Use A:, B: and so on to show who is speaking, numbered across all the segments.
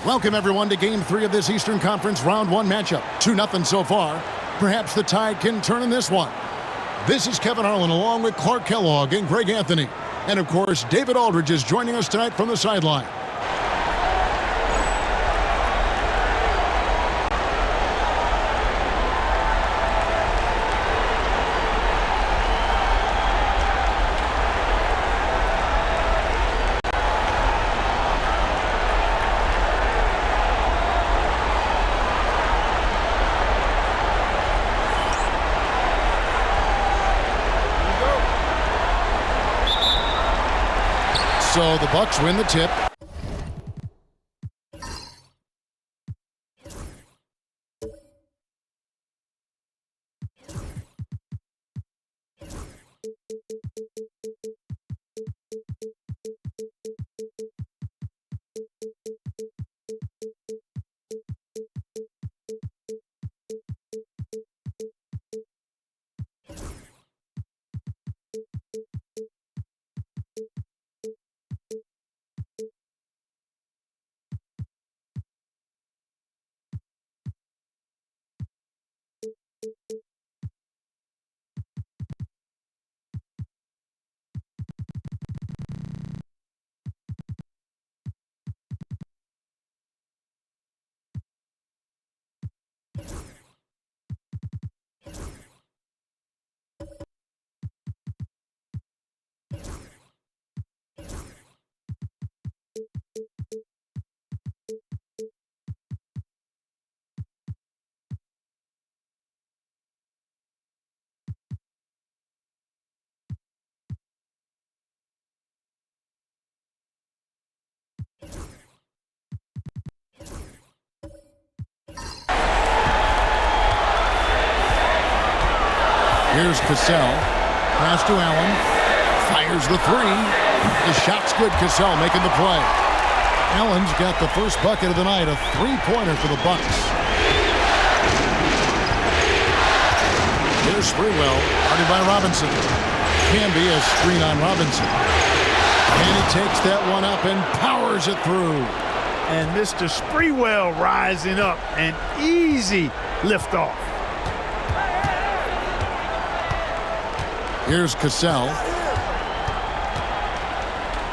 A: Welcome, everyone, to Game 3 of this Eastern Conference Round 1 matchup. 2-0 so far. Perhaps the tide can turn in this one. This is Kevin Harlan along with Clark Kellogg and Greg Anthony. And, of course, David Aldridge is joining us tonight from the sideline. So the Bucks win the tip. Here's Cassell. Pass to Allen. Fires the three. The shot's good. Cassell making the play. Allen's got the first bucket of the night. A three-pointer for the Bucks. Here's Sprewell. Guarded by Robinson. Can be a screen on Robinson. And he takes that one up and powers it through.
B: And Mr. Sprewell rising up. An easy liftoff.
A: Here's Cassell.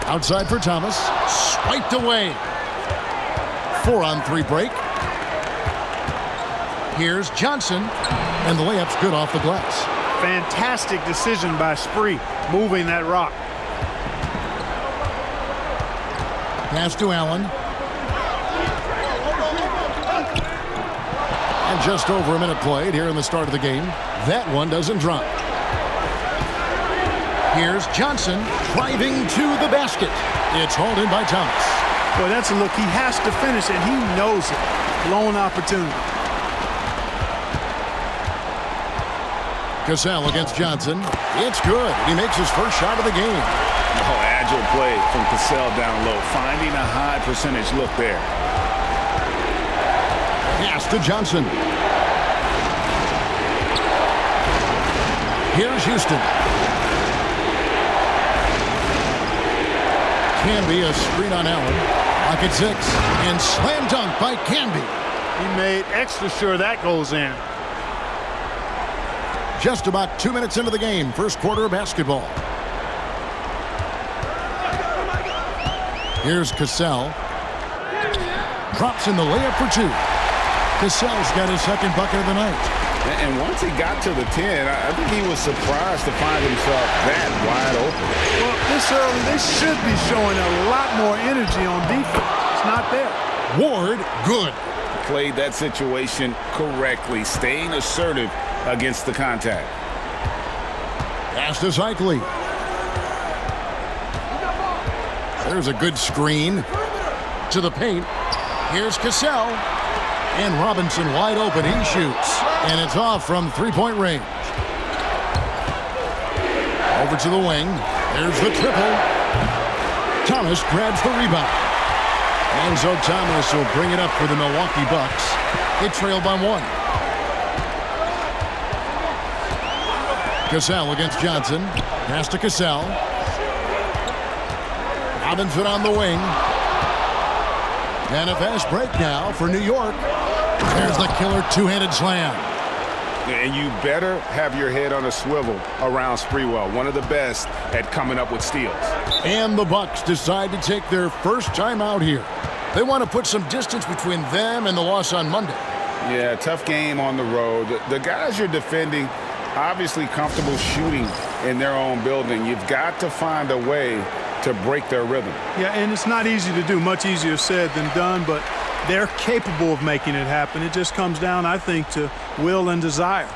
A: Outside for Thomas. Swiped away. 4-on-3 break. Here's Johnson. And the layup's good off the glass.
B: Fantastic decision by Spree, moving that rock.
A: Pass to Allen. And just over a minute played here in the start of the game. That one doesn't drop. Here's Johnson driving to the basket. It's hauled in by Thomas.
B: Boy, that's a look. He has to finish, and he knows it. Blown opportunity.
A: Cassell against Johnson. It's good. He makes his first shot of the game.
C: Oh, agile play from Cassell down low. Finding a high percentage look there.
A: Pass to Johnson. Here's Houston. Canby, a screen on Allen. Pocket six. And slam dunk by Canby.
B: He made extra sure that goes in.
A: Just about 2 minutes into the game. First quarter of basketball. Here's Cassell. Drops in the layup for two. Cassell's got his second bucket of the night.
C: And once he got to the 10, I think he was surprised to find himself that wide open.
B: Well, this early, they should be showing a lot more energy on defense. It's not there.
A: Ward, good.
C: Played that situation correctly, staying assertive against the contact.
A: Pass to Zykley. There's a good screen. To the paint. Here's Cassell. And Robinson wide open. He shoots. And it's off from three-point range. Over to the wing. There's the triple. Thomas grabs the rebound. And so Thomas will bring it up for the Milwaukee Bucks. They trail by one. Cassell against Johnson. Pass to Cassell. Robinson on the wing. And a fast break now for New York. There's the killer two-handed slam.
C: And you better have your head on a swivel around Sprewell, one of the best at coming up with steals.
A: And the Bucks decide to take their first time out here. They want to put some distance between them and the loss on Monday.
C: Yeah, tough game on the road. The guys you're defending, obviously comfortable shooting in their own building. You've got to find a way to break their rhythm.
B: Yeah, and it's not easy to do. Much easier said than done, but they're capable of making it happen. It just comes down, I think, to will and desire.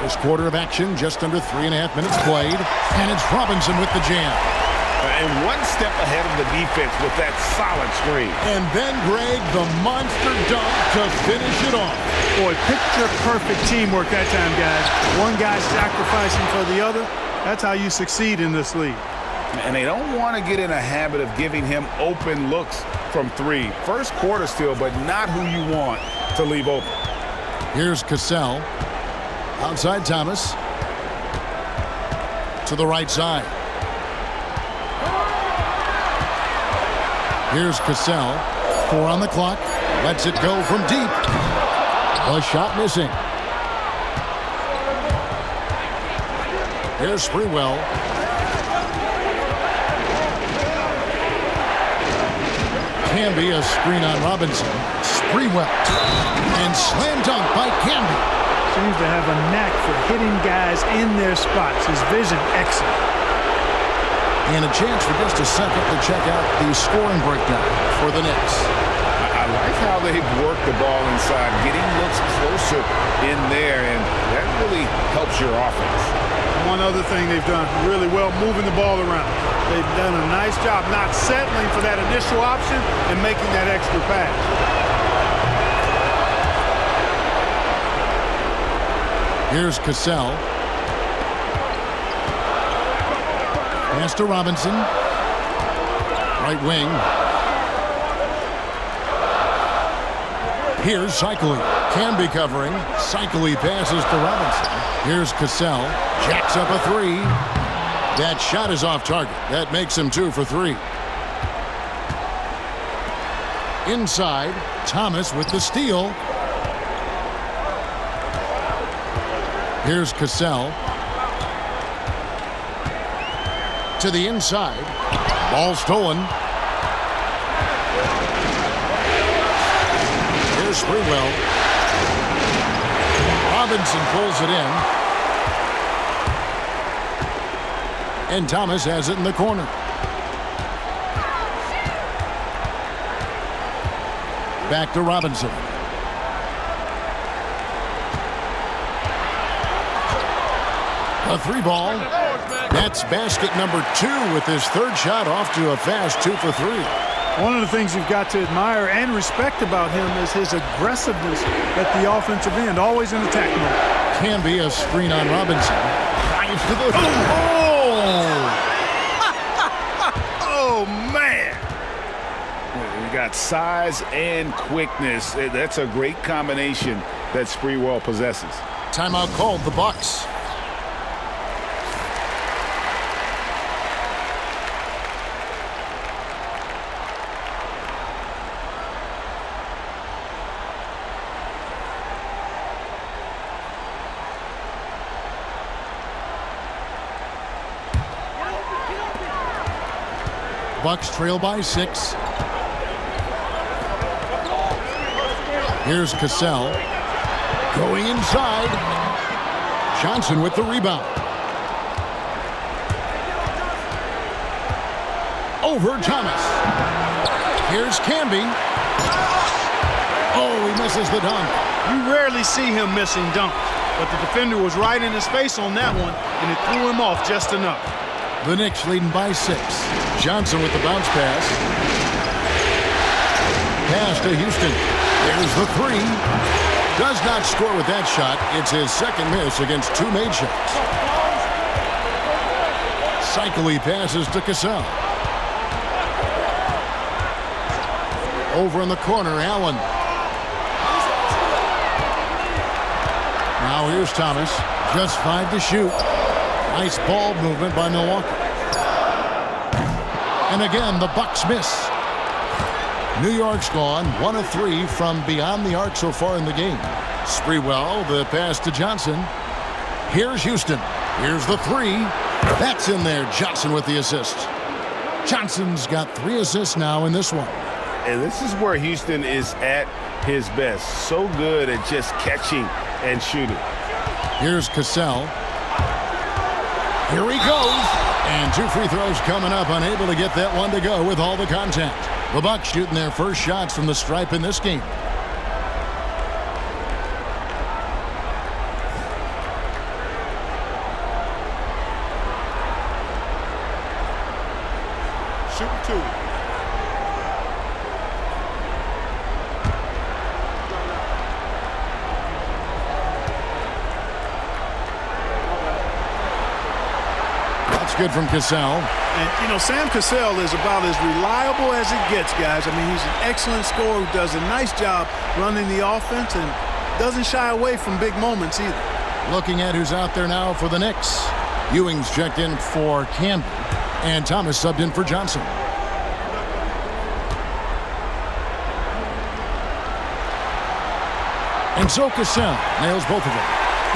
A: First quarter of action, just under 3.5 minutes played. And it's Robinson with the jam.
C: And one step ahead of the defense with that solid screen.
A: And then, Greg, the monster dunk to finish it off.
B: Boy, picture-perfect teamwork that time, guys. One guy sacrificing for the other. That's how you succeed in this league.
C: And they don't want to get in a habit of giving him open looks from three. First quarter still, but not who you want to leave open.
A: Here's Cassell. Outside Thomas. To the right side. Here's Cassell. 4 on the clock. Lets it go from deep. A shot missing. Here's Sprewell. Canby, a screen on Robinson. Sprewell. And slam dunk by Canby.
B: Seems to have a knack for hitting guys in their spots. His vision excellent.
A: And a chance for just a second to check out the scoring breakdown for the Knicks.
C: I like how they've worked the ball inside, getting looks closer in there, and that really helps your offense.
B: One other thing they've done really well, moving the ball around. They've done a nice job not settling for that initial option and making that extra pass.
A: Here's Cassell. Pass to Robinson. Right wing. Here's Cycli. Canby covering. Cycli passes to Robinson. Here's Cassell. Jacks up a three. That shot is off target. That makes him 2 for 3. Inside, Thomas with the steal. Here's Cassell. To the inside. Ball stolen. Here's Sprewell. Robinson pulls it in. And Thomas has it in the corner. Back to Robinson. A 3-ball. That's basket number 2 with his 3rd shot off to a fast 2 for 3.
B: One of the things you've got to admire and respect about him is his aggressiveness at the offensive end, always in attack mode.
A: Can be a screen on Robinson. Drives to the...
C: Oh, man. You got size and quickness. That's a great combination that Sprewell possesses.
A: Timeout called the Bucks. Bucks trail by 6. Here's Cassell. Going inside. Johnson with the rebound. Over Thomas. Here's Canby. Oh, he misses the dunk.
B: You rarely see him missing dunks, but the defender was right in his face on that one, and it threw him off just enough.
A: The Knicks leading by 6. Johnson with the bounce pass. Pass to Houston. There's the 3. Does not score with that shot. It's his 2nd miss against 2 made shots. Cycli passes to Cassell. Over in the corner, Allen. Now here's Thomas. Just 5 to shoot. Nice ball movement by Milwaukee. And again, the Bucks miss. New York's gone 1 of 3 from beyond the arc so far in the game. Sprewell, the pass to Johnson. Here's Houston. Here's the 3. That's in there. Johnson with the assist. Johnson's got 3 assists now in this one.
C: And this is where Houston is at his best. So good at just catching and shooting.
A: Here's Cassell. Here he goes. And 2 free throws coming up. Unable to get that one to go with all the contact. The Bucks shooting their first shots from the stripe in this game.
B: Shooting 2.
A: That's good from Cassell.
B: And, you know, Sam Cassell is about as reliable as it gets, guys. I mean, he's an excellent scorer who does a nice job running the offense and doesn't shy away from big moments either.
A: Looking at who's out there now for the Knicks. Ewing's checked in for Campbell. And Thomas subbed in for Johnson. And so Cassell nails both of them.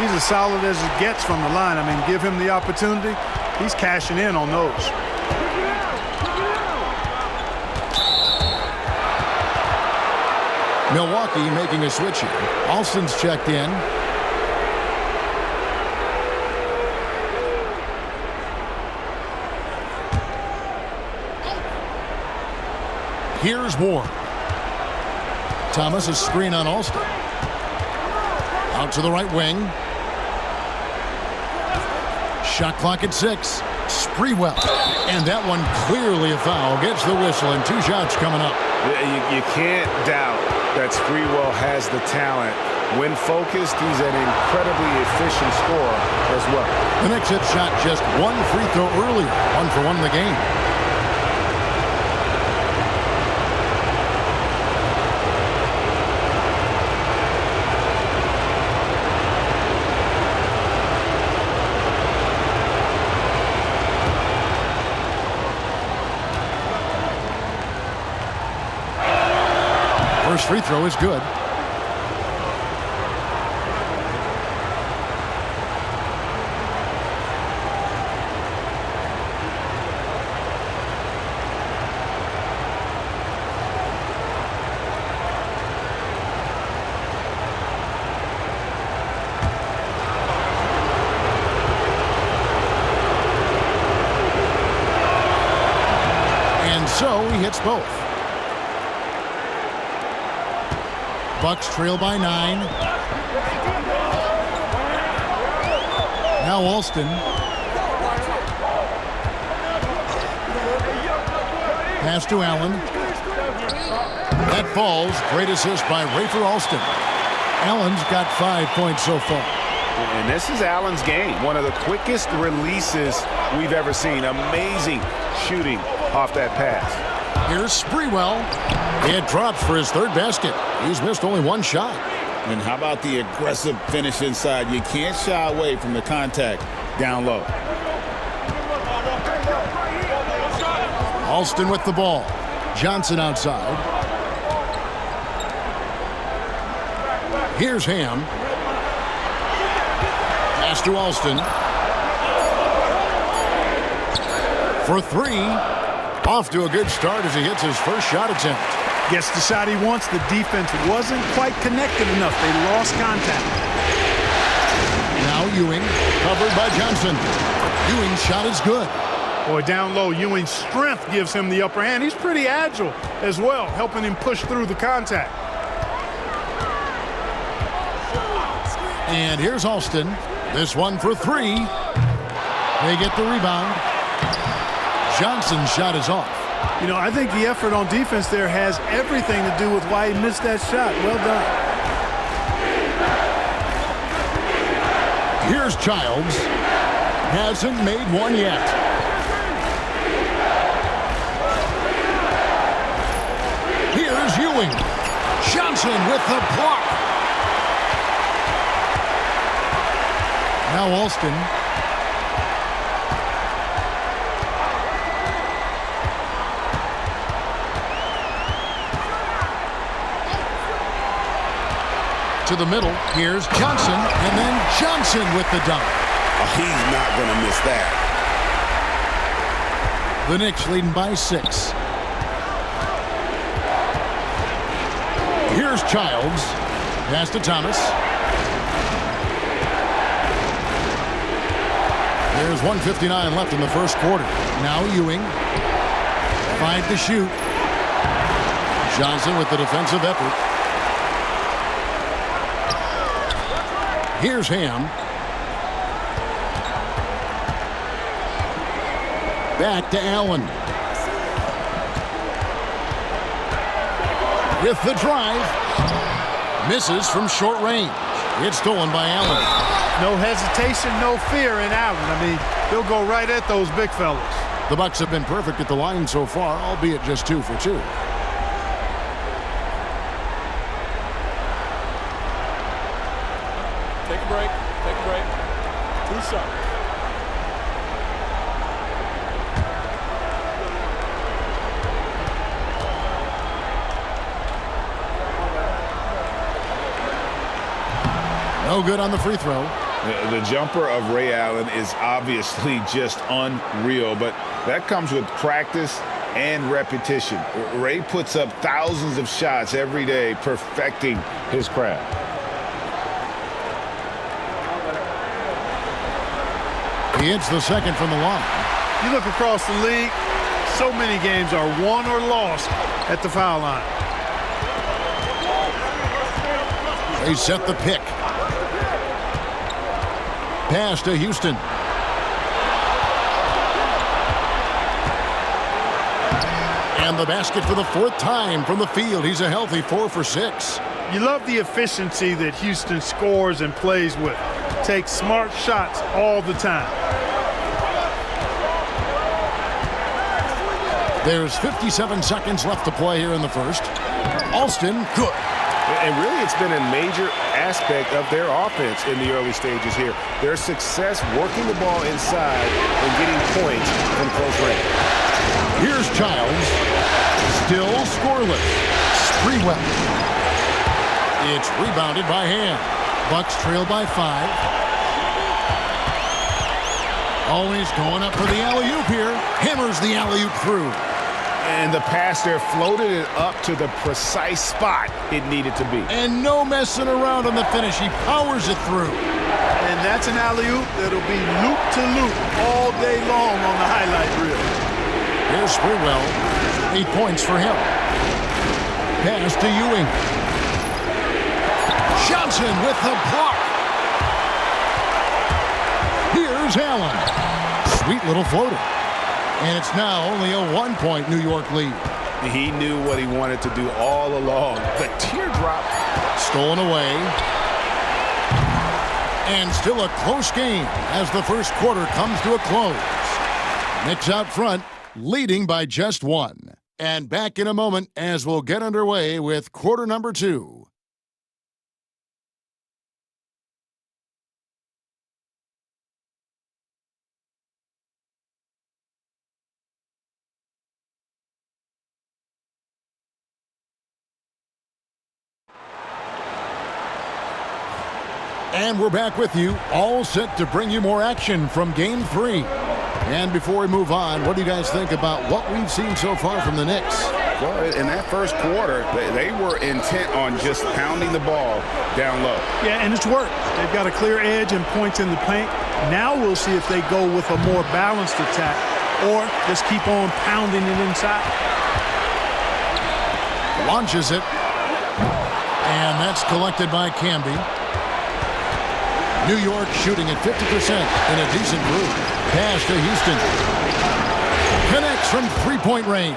B: He's as solid as it gets from the line. I mean, give him the opportunity. He's cashing in on those.
A: Milwaukee making a switch here. Alston's checked in. Here's Ward. Thomas a screen on Alston. Out to the right wing. Shot clock at 6. Sprewell. And that one clearly a foul. Gets the whistle and 2 shots coming up.
C: You can't doubt that Sprewell has the talent. When focused, he's an incredibly efficient scorer as well.
A: The Knicks had shot just 1 free throw earlier. 1 for 1 in the game. First free throw is good. And so he hits both. Bucks trail by 9. Now Alston. Pass to Allen. That falls. Great assist by Rafer Alston. Allen's got 5 points so far.
C: And this is Allen's game. One of the quickest releases we've ever seen. Amazing shooting off that pass.
A: Here's Sprewell. It drops for his 3rd basket. He's missed only 1 shot.
D: And how about the aggressive finish inside? You can't shy away from the contact down low.
A: Alston with the ball. Johnson outside. Here's Ham. Pass to Alston. For 3. Off to a good start as he hits his first shot attempt.
B: Gets the shot he wants. The defense wasn't quite connected enough. They lost contact.
A: Now Ewing, covered by Johnson. Ewing's shot is good.
B: Boy, down low, Ewing's strength gives him the upper hand. He's pretty agile as well, helping him push through the contact.
A: And here's Alston. This one for 3. They get the rebound. Johnson's shot is off.
B: You know, I think the effort on defense there has everything to do with why he missed that shot. Well done.
A: Here's Childs. Hasn't made one yet. Here's Ewing. Ewing. Johnson with the block. Now Alston. To the middle. Here's Johnson, and then Johnson with the dunk.
D: Oh, he's not going to miss that.
A: The Knicks leading by 6. Here's Childs. Pass to Thomas. There's 1:59 left in the first quarter. Now Ewing. 5 to shoot. Johnson with the defensive effort. Here's Ham. Back to Allen. With the drive. Misses from short range. It's stolen by Allen.
B: No hesitation, no fear in Allen. I mean, he'll go right at those big fellas.
A: The Bucks have been perfect at the line so far, albeit just 2 for 2.
E: Take a break. Take a break. 2 shots.
A: No good on the free throw.
C: The jumper of Ray Allen is obviously just unreal, but that comes with practice and repetition. Ray puts up thousands of shots every day, perfecting his craft.
A: He hits the second from the line.
B: You look across the league, so many games are won or lost at the foul line.
A: They set the pick. Pass to Houston. And the basket for the 4th time from the field. He's a healthy 4 for 6.
B: You love the efficiency that Houston scores and plays with. Takes smart shots all the time.
A: There's 57 seconds left to play here in the first. Alston, good.
F: And really, it's been a major aspect of their offense in the early stages here. Their success working the ball inside and getting points from close range.
A: Here's Childs. Still scoreless. Sprewell. It's rebounded by Ham. Bucks trail by 5. Always going up for the alley-oop here. Hammers the alley-oop through.
C: And the pass there floated it up to the precise spot it needed to be.
A: And no messing around on the finish. He powers it through.
B: And that's an alley-oop that'll be loop to loop all day long on the highlight reel.
A: Here's Sprewell. 8 points for him. Pass to Ewing. Johnson with the block. Here's Allen. Sweet little floater. And it's now only a 1-point New York lead.
F: He knew what he wanted to do all along. The teardrop.
A: Stolen away. And still a close game as the first quarter comes to a close. Knicks out front, leading by just 1. And back in a moment as we'll get underway with quarter number 2. And we're back with you, all set to bring you more action from Game 3. And before we move on, what do you guys think about what we've seen so far from the Knicks?
C: Well, in that first quarter, they were intent on just pounding the ball down low.
B: Yeah, and it's worked. They've got a clear edge and points in the paint. Now we'll see if they go with a more balanced attack or just keep on pounding it inside.
A: Launches it. And that's collected by Camby. New York shooting at 50% in a decent group. Pass to Houston. Connects from three-point range.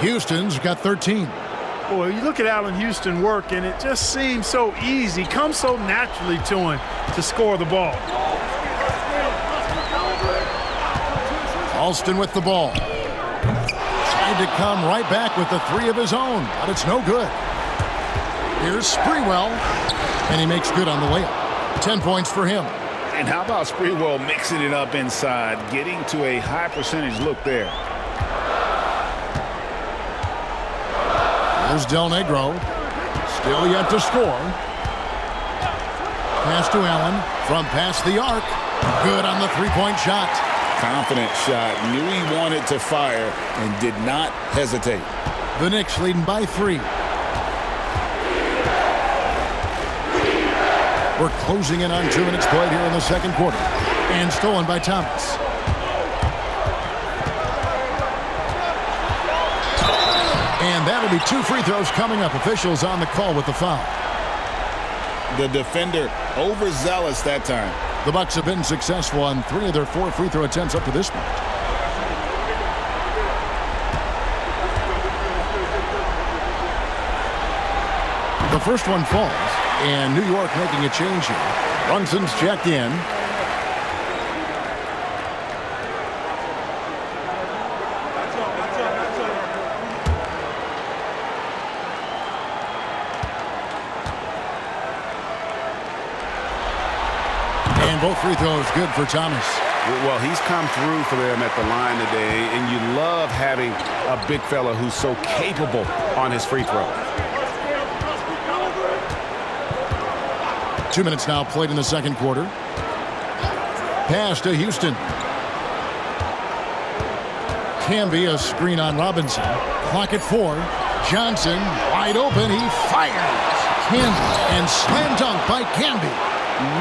A: Houston's got 13.
B: Boy, you look at Allen Houston work, and it just seems so easy. Comes so naturally to him to score the ball.
A: Alston with the ball. Tried to come right back with the three of his own, but it's no good. Here's Sprewell, and he makes good on the layup. 10 points for him.
C: And how about Sprewell mixing it up inside, getting to a high percentage look there.
A: There's Del Negro. Still yet to score. Pass to Allen from past the arc. Good on the three-point shot.
D: Confident shot. Knew he wanted to fire and did not hesitate.
A: The Knicks leading by 3. We're closing in on 2 minutes played here in the second quarter. And stolen by Thomas. And that'll be 2 free throws coming up. Officials on the call with the foul.
D: The defender overzealous that time.
A: The Bucks have been successful on 3 of their 4 free throw attempts up to this point. The first one falls, and New York making a change here. Brunson's checked in. And both free throws good for Thomas.
F: Well, he's come through for them at the line today, and you love having a big fella who's so capable on his free throw.
A: 2 minutes now played in the second quarter. Pass to Houston. Camby, a screen on Robinson. Clock at 4. Johnson wide open. He fires. Camby, and slam dunk by Camby.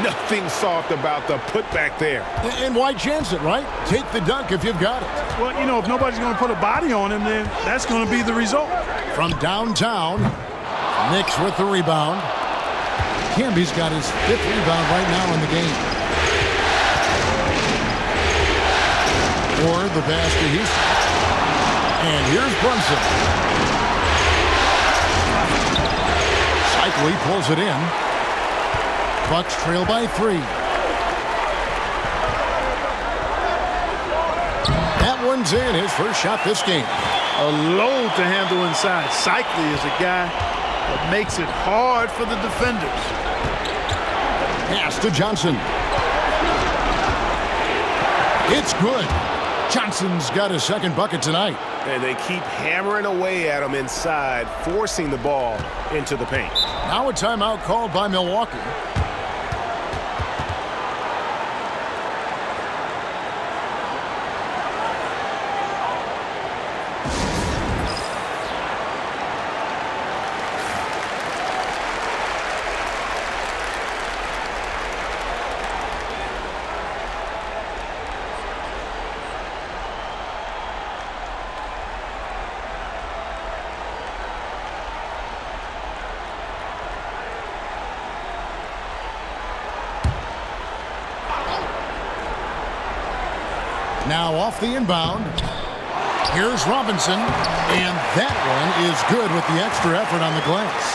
F: Nothing soft about the putback there.
A: And why chance it, right? Take the dunk if you've got it.
B: Well, you know, if nobody's going to put a body on him, then that's going to be the result.
A: From downtown, Knicks with the rebound. Camby's got his 5th rebound right now in the game. Or the pass to Houston. And here's Brunson. Cycli pulls it in. Bucks trail by 3. That one's in. His first shot this game.
B: A load to handle inside. Cycli is a guy that makes it hard for the defenders.
A: Pass to Johnson. It's good. Johnson's got his second bucket tonight.
F: And they keep hammering away at him inside, forcing the ball into the paint.
A: Now a timeout called by Milwaukee. Now off the inbound. Here's Robinson, and that one is good with the extra effort on the glass.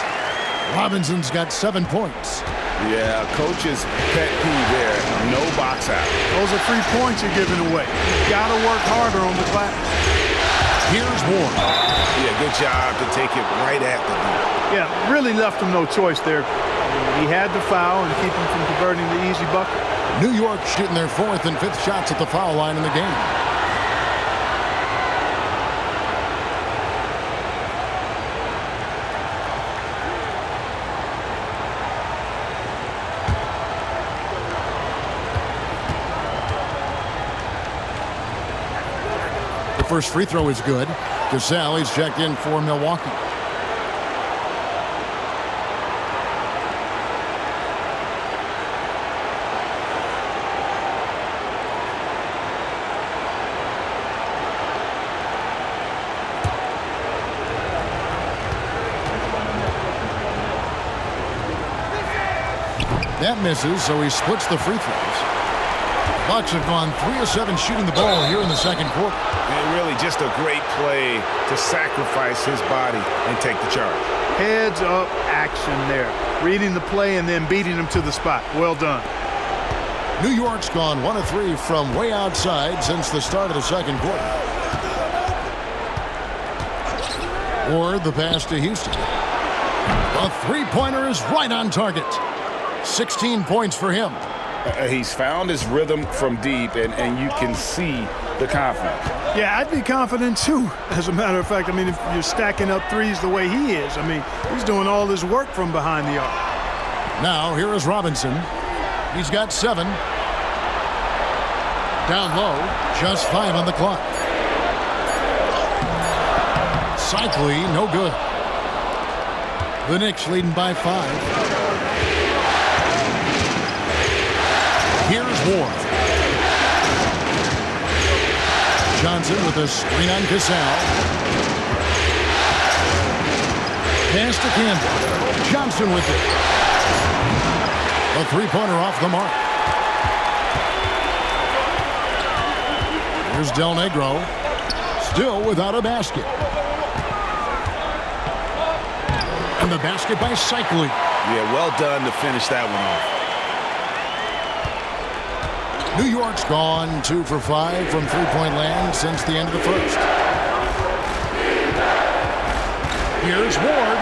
A: Robinson's got 7 points.
C: Yeah, coach's pet peeve there. No box out.
B: Those are 3 points you're giving away. You got to work harder on the glass.
A: Here's Ward.
C: Yeah, good job to take it right at the net.
B: Yeah, really left him no choice there. He had to foul and keep him from converting the easy bucket.
A: New York shooting their 4th and 5th shots at the foul line in the game. The first free throw is good. Gasol, he's checked in for Milwaukee. That misses, so he splits the free throws. Bucks have gone 3 of 7 shooting the ball here in the second quarter.
C: And really just a great play to sacrifice his body and take the charge.
B: Heads up action there. Reading the play and then beating him to the spot. Well done.
A: New York's gone 1 of 3 from way outside since the start of the second quarter. Ward the pass to Houston. The three-pointer is right on target. 16 points for him.
D: He's found his rhythm from deep, and you can see the confidence.
B: Yeah, I'd be confident too. As a matter of fact, I mean, if you're stacking up threes the way he is, I mean, he's doing all his work from behind the arc.
A: Now, here is Robinson. He's got 7. Down low, just 5 on the clock. Cycli, no good. The Knicks leading by 5. Here's Ward. Johnson with a screen on Cassell. Pass to Campbell. Johnson with it. A three-pointer off the mark. Here's Del Negro. Still without a basket. And the basket by Cycli.
F: Yeah, well done to finish that one off.
A: New York's gone 2 for 5 from three-point land since the end of the first. Here's Ward.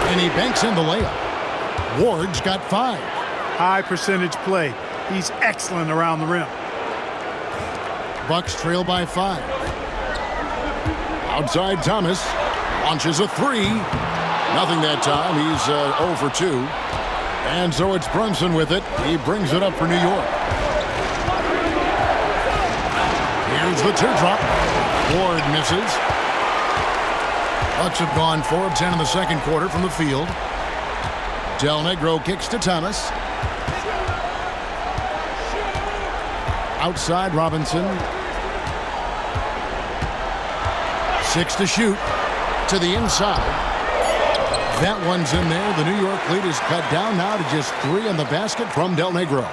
A: And he banks in the layup. Ward's got 5.
B: High percentage play. He's excellent around the rim.
A: Bucks trail by 5. Outside Thomas. Launches a 3. Nothing that time. He's 0 for 2. And so it's Brunson with it. He brings it up for New York. Here's the teardrop. Ward misses. Bucks have gone 4 of 10 in the second quarter from the field. Del Negro kicks to Thomas. Outside Robinson. 6 to shoot. To the inside. That one's in there. The New York lead is cut down now to just 3 on the basket from Del Negro.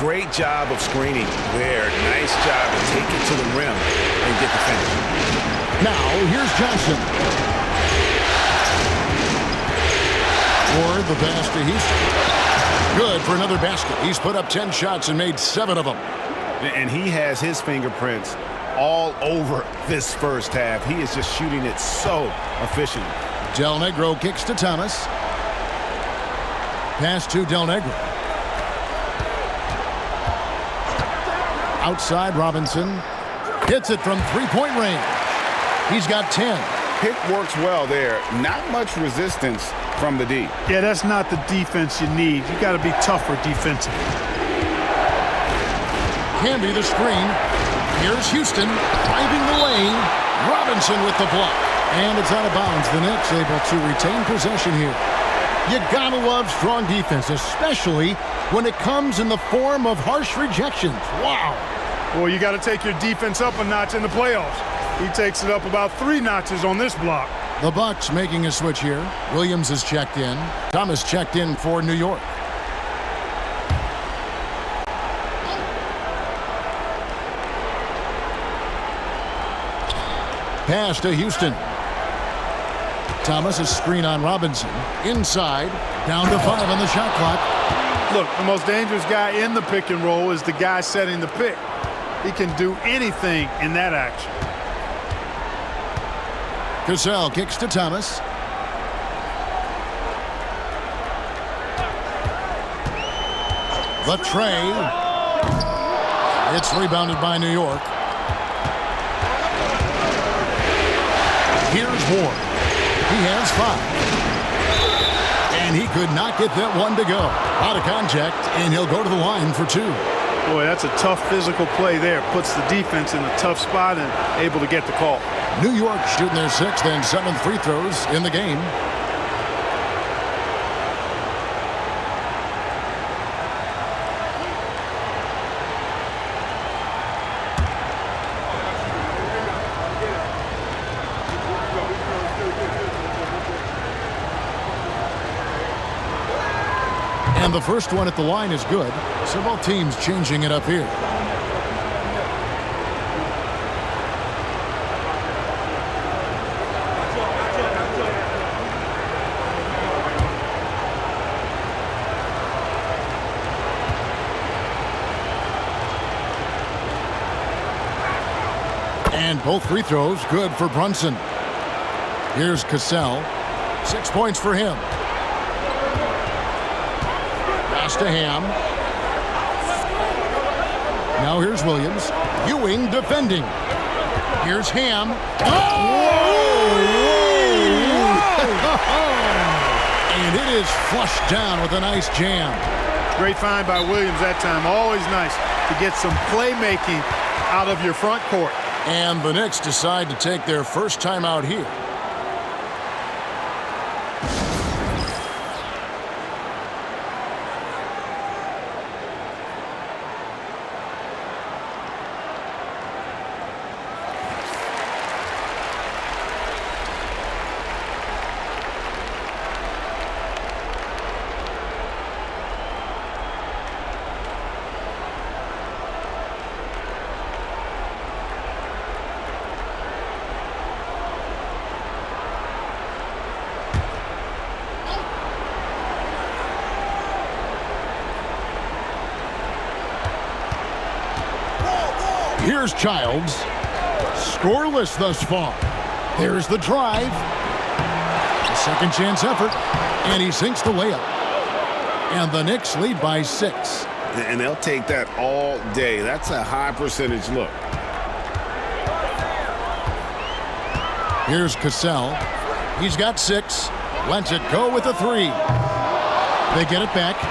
F: Great job of screening there. Nice job to take it to the rim and get the finish.
A: Now, here's Johnson. Ward the pass to Houston. Good for another basket. He's put up 10 shots and made 7 of them.
F: And he has his fingerprints all over this first half. He is just shooting it so efficiently.
A: Del Negro kicks to Thomas. Pass to Del Negro. Outside Robinson. Hits it from three-point range. He's got 10.
D: Pick works well there. Not much resistance from the D.
B: Yeah, that's not the defense you need. You got to be tougher defensively.
A: Canby the screen. Here's Houston driving the lane. Robinson with the block. And it's out of bounds. The Knicks able to retain possession here. You gotta love strong defense, especially when it comes in the form of harsh rejections. Wow.
B: Well, you got to take your defense up a notch in the playoffs. He takes it up about 3 notches on this block.
A: The Bucks making a switch here. Williams is checked in. Thomas checked in for New York. Pass to Houston. Thomas, a screen on Robinson. Inside, down to 5 on the shot clock.
B: Look, the most dangerous guy in the pick and roll is the guy setting the pick. He can do anything in that action.
A: Cassell kicks to Thomas. The tray. It's rebounded by New York. Here's Ward. He has 5. And he could not get that one to go. Out of contact, and he'll go to the line for 2.
B: Boy, that's a tough physical play there. Puts the defense in a tough spot and able to get the call.
A: New York shooting their 6th and 7th free throws in the game. And the first one at the line is good. So both teams changing it up here. And both free throws good for Brunson. Here's Cassell. 6 points for him. Pass to Ham. Now here's Williams. Ewing defending. Here's Ham. And it is flushed down with a nice jam.
B: Great find by Williams that time. Always nice to get some playmaking out of your front court.
A: And the Knicks decide to take their first time out here. Here's Childs. Scoreless thus far. There's the drive. A second chance effort. And he sinks the layup. And the Knicks lead by 6.
D: And they'll take that all day. That's a high percentage look.
A: Here's Cassell. He's got 6. Lets it go with a 3. They get it back.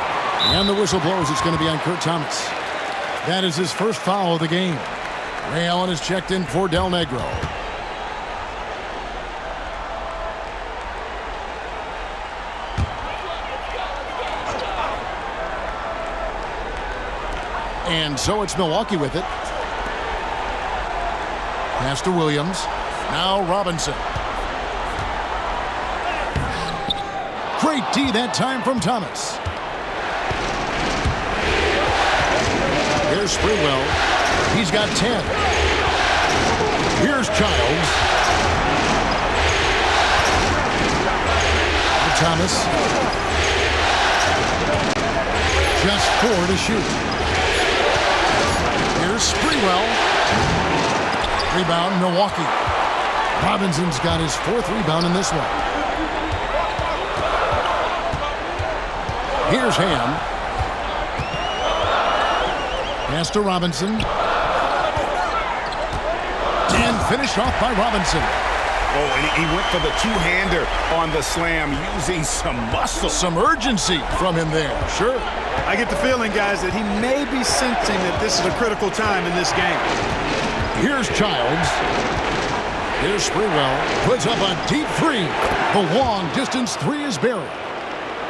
A: And the whistle blows. It's going to be on Kurt Thomas. That is his first foul of the game. Ray Allen is checked in for Del Negro. And so it's Milwaukee with it. Pass to Williams. Now Robinson. Great D that time from Thomas. Here's Sprewell. He's got 10. Here's Childs. Thomas. Just 4 to shoot. Here's Sprewell. Rebound, Milwaukee. Robinson's got his 4th rebound in this one. Here's Ham. Pass to Robinson. And finished off by Robinson.
D: Oh, and he went for the two-hander on the slam using some muscle.
A: Some urgency from him there, sure.
B: I get the feeling, guys, that he may be sensing that this is a critical time in this game.
A: Here's Childs. Here's Sprewell. Puts up a deep 3. The long-distance 3 is buried.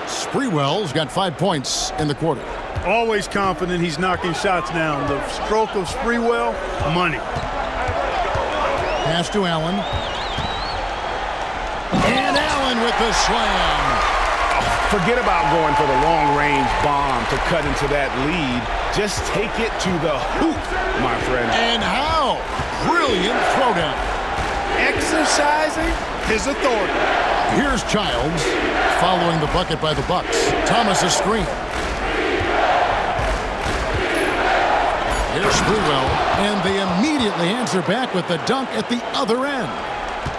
A: Sprewell's got 5 points in the quarter.
B: Always confident he's knocking shots down. The stroke of Sprewell, money.
A: Pass to Allen. And Allen with the slam.
D: Forget about going for the long-range bomb to cut into that lead. Just take it to the hoop, my friend.
A: And how? Brilliant throwdown.
B: Exercising his authority.
A: Here's Childs. Following the bucket by the Bucks. Thomas a screen. Here's Sprewell, and they immediately answer back with the dunk at the other end.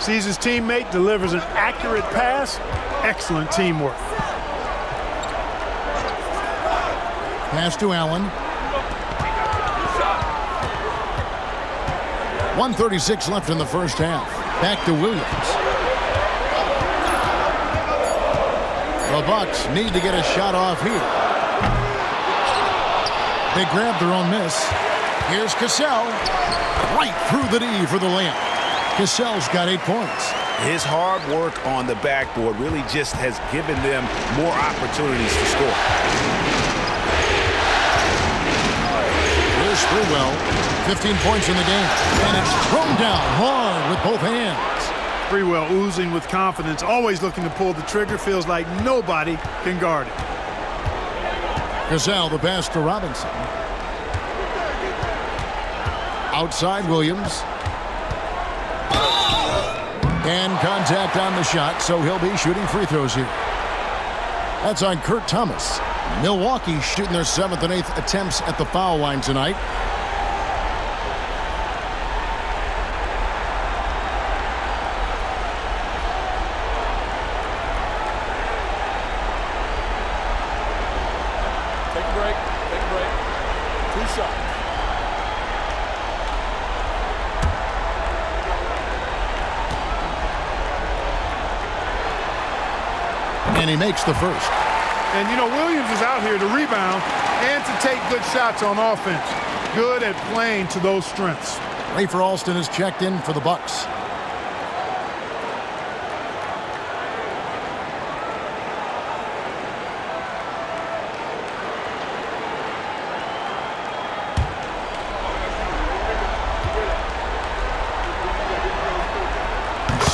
B: Sees his teammate, delivers an accurate pass. Excellent teamwork.
A: Pass to Allen. 1:36 left in the first half. Back to Williams. The Bucks need to get a shot off here. They grab their own miss. Here's Cassell. Right through the D for the layup. Cassell's got 8 points.
D: His hard work on the backboard really just has given them more opportunities to score.
A: Here's Sprewell. 15 points in the game. And it's thrown down hard with both hands.
B: Sprewell oozing with confidence, always looking to pull the trigger. Feels like nobody can guard it.
A: Cassell, the pass to Robinson. Outside Williams. And contact on the shot, so he'll be shooting free throws here. That's on Kurt Thomas. Milwaukee shooting their 7th and 8th attempts at the foul line tonight. And he makes the first.
B: And, you know, Williams is out here to rebound and to take good shots on offense. Good at playing to those strengths.
A: Rafer Alston is checked in for the Bucks.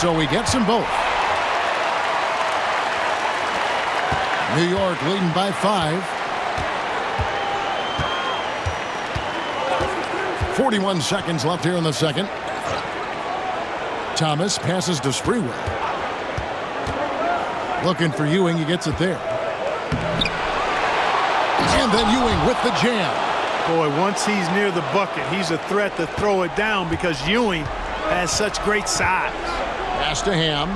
A: So he gets them both. New York leading by 5. 41 seconds left here in the second. Thomas passes to Sprewell. Looking for Ewing. He gets it there. And then Ewing with the jam.
B: Boy, once he's near the bucket, he's a threat to throw it down because Ewing has such great size.
A: Pass to Ham.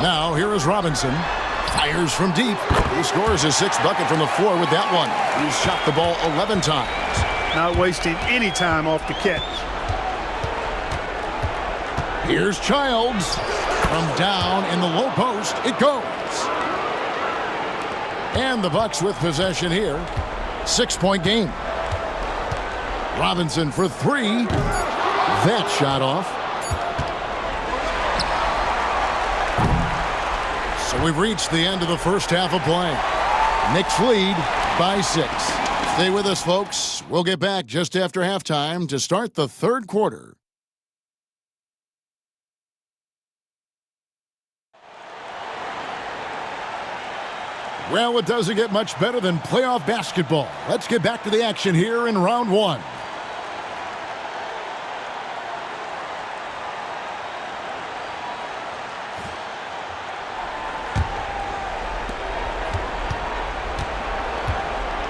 A: Now here is Robinson. Fires from deep. He scores his 6th bucket from the floor with that one. He's shot the ball 11 times.
B: Not wasting any time off the catch.
A: Here's Childs. From down in the low post, it goes. And the Bucks with possession here. 6-point game. Robinson for 3. That shot off. So we've reached the end of the first half of play. Knicks lead by 6. Stay with us, folks. We'll get back just after halftime to start the third quarter. Well, it doesn't get much better than playoff basketball. Let's get back to the action here in round 1.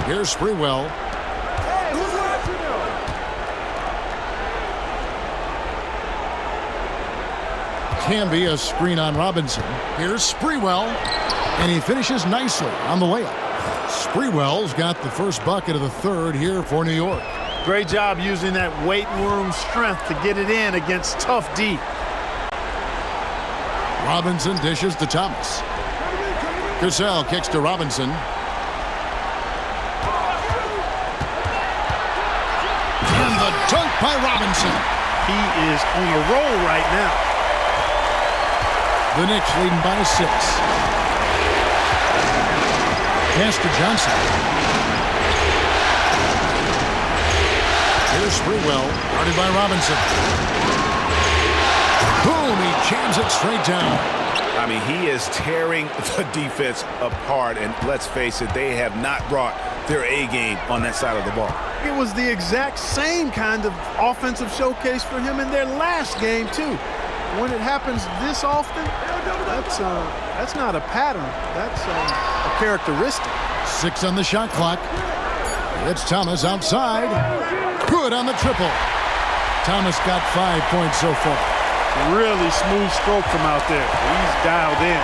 A: Here's Sprewell. Can be a screen on Robinson. Here's Sprewell. And he finishes nicely on the layup. Sprewell's got the first bucket of the third here for New York.
B: Great job using that weight room strength to get it in against tough D.
A: Robinson dishes to Thomas. Cassell kicks to Robinson. And the dunk by Robinson.
B: He is on a roll right now.
A: The Knicks leading by 6. Pass to Johnson. Here's Sprewell, guarded by Robinson. Boom, he jams it straight down.
D: I mean, he is tearing the defense apart, and let's face it, they have not brought their A game on that side of the ball.
B: It was the exact same kind of offensive showcase for him in their last game, too. When it happens this often, that's not a pattern. That's a characteristic.
A: 6 on the shot clock. It's Thomas outside. Good on the triple. Thomas got 5 points so far.
B: Really smooth stroke from out there. He's dialed in.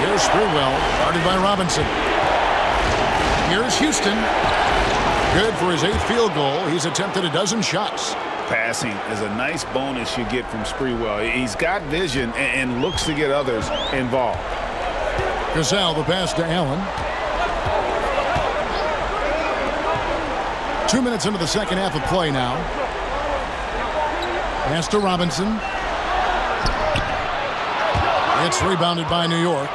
A: Here's Sprewell, guarded by Robinson. Here's Houston. Good for his 8th field goal. He's attempted a dozen shots.
C: Passing is a nice bonus you get from Sprewell. He's got vision and looks to get others involved.
A: Cassell, the pass to Allen. 2 minutes into the second half of play now. Pass to Robinson. It's rebounded by New York.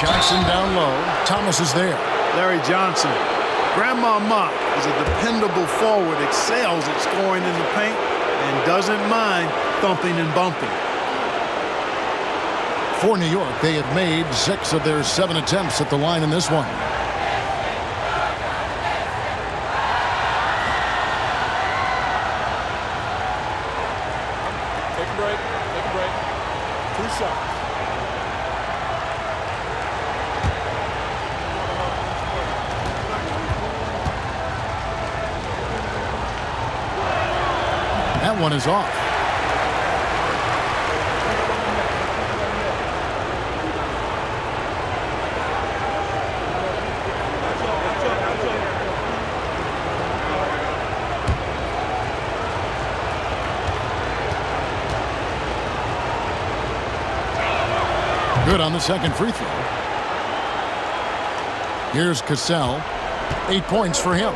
A: Johnson down low. Thomas is there.
B: Larry Johnson. Grandma Mott is a dependable forward, excels at scoring in the paint, and doesn't mind thumping and bumping.
A: For New York, they have made 6 of their 7 attempts at the line in this one.
E: Take a break. Take a break. 2 shots.
A: That one is off. Good on the second free throw. Here's Cassell. 8 points for him.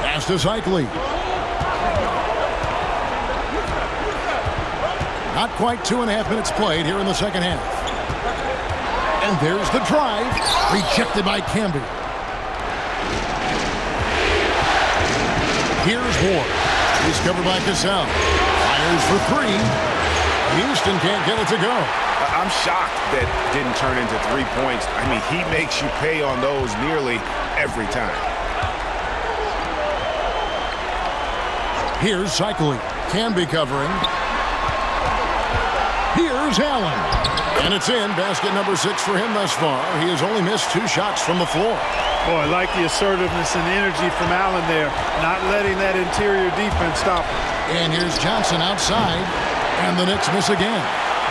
A: Pass to Cycli. Not quite 2.5 minutes played here in the second half. And there's the drive. Rejected by Camby. Here's Ward. He's covered by Cassell. Fires for three. Houston can't get it to go.
F: I'm shocked that didn't turn into 3 points. I mean, he makes you pay on those nearly every time.
A: Here's Cycli. Camby covering. Here's Allen. And it's in. Basket number 6 for him thus far. He has only missed 2 shots from the floor.
B: Boy, I like the assertiveness and energy from Allen there. Not letting that interior defense stop him.
A: And here's Johnson outside. And the Knicks miss again.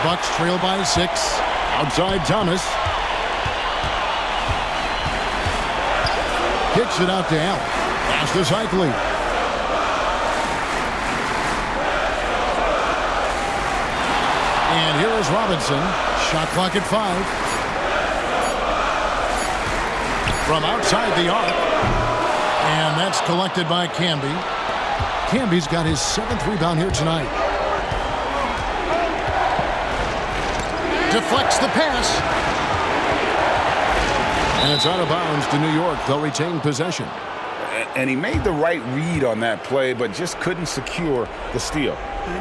A: Bucks trail by 6. Outside Thomas. Kicks it out to Allen. Pass to Cycli. And here is Robinson. Shot clock at 5. From outside the arc. And that's collected by Camby. Camby's got his 7th rebound here tonight. Deflects the pass. And it's out of bounds to New York. They'll retain possession.
C: And he made the right read on that play, but just couldn't secure the steal.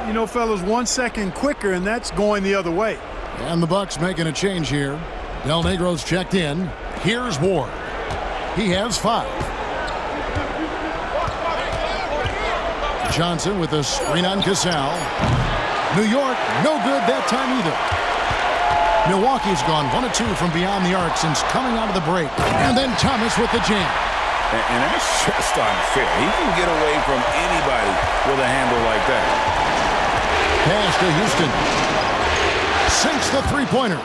B: You know, fellas, 1 second quicker, and that's going the other way.
A: And the Bucks making a change here. Del Negro's checked in. Here's Ward. He has 5. Johnson with a screen on Cassell. New York, no good that time either. Milwaukee's gone 1 of 2 from beyond the arc since coming out of the break. And then Thomas with the jam.
C: And that's just unfair. He can get away from anybody with a handle like that.
A: Pass to Houston. Sinks the three-pointer.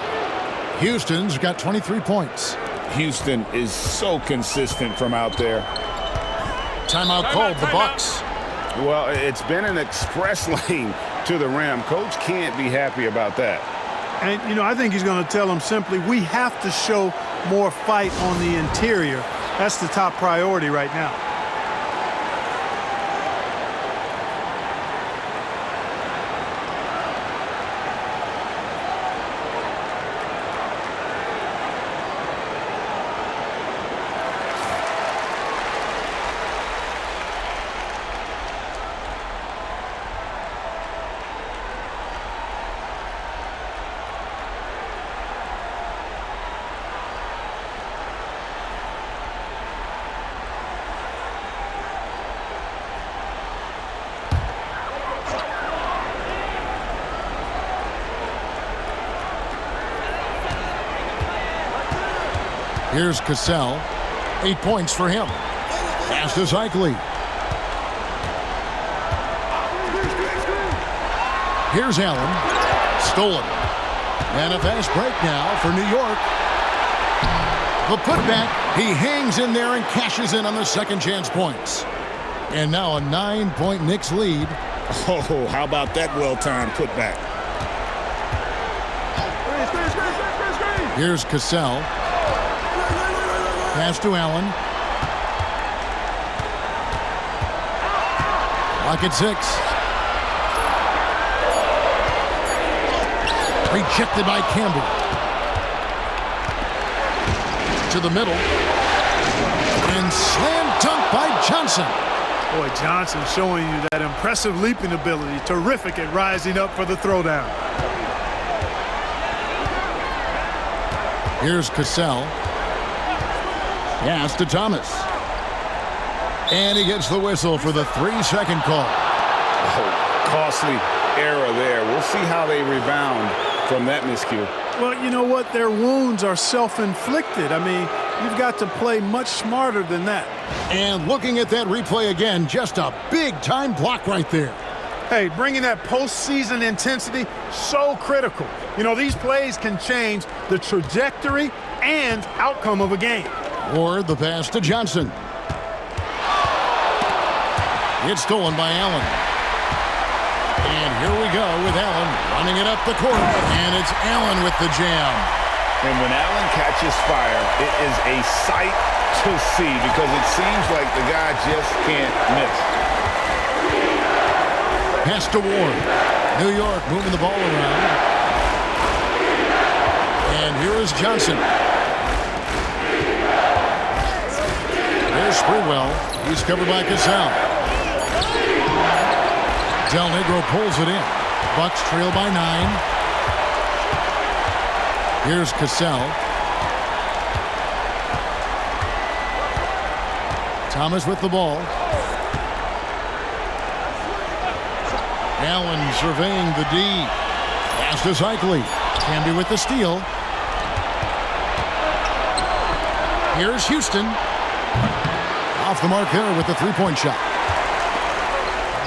A: Houston's got 23 points.
C: Houston is so consistent from out there.
A: Timeout called the Bucks.
F: Well, it's been an express lane to the rim. Coach can't be happy about that.
B: And, you know, I think he's going to tell them simply, we have to show more fight on the interior. That's the top priority right now.
A: Here's Cassell. 8 points for him. Pass to Cycli. Here's Allen. Stolen. And a fast break now for New York. The putback. He hangs in there and cashes in on the second chance points. And now a 9-point Knicks lead.
C: Oh, how about that well-timed putback?
A: Here's Cassell. Pass to Allen. Clock at 6. Rejected by Campbell. To the middle. And slam dunk by Johnson.
B: Boy, Johnson showing you that impressive leaping ability. Terrific at rising up for the throwdown.
A: Here's Cassell. Pass to Thomas. And he gets the whistle for the 3-second call.
C: Oh, costly error there. We'll see how they rebound from that miscue.
B: Well, you know what? Their wounds are self-inflicted. I mean, you've got to play much smarter than that.
A: And looking at that replay again, just a big-time block right there.
B: Hey, bringing that postseason intensity, so critical. You know, these plays can change the trajectory and outcome of a game.
A: Or the pass to Johnson. It's stolen by Allen. And here we go with Allen running it up the court. And it's Allen with the jam.
C: And when Allen catches fire, it is a sight to see because it seems like the guy just can't miss.
A: Pass to Ward. New York moving the ball around. And here is Johnson. There's Sprewell. He's covered by Cassell. Del Negro pulls it in. Bucks trail by 9. Here's Cassell. Thomas with the ball. Allen surveying the D. Pass to Cycli. Canby with the steal. Here's Houston. Off the mark there with the three-point shot.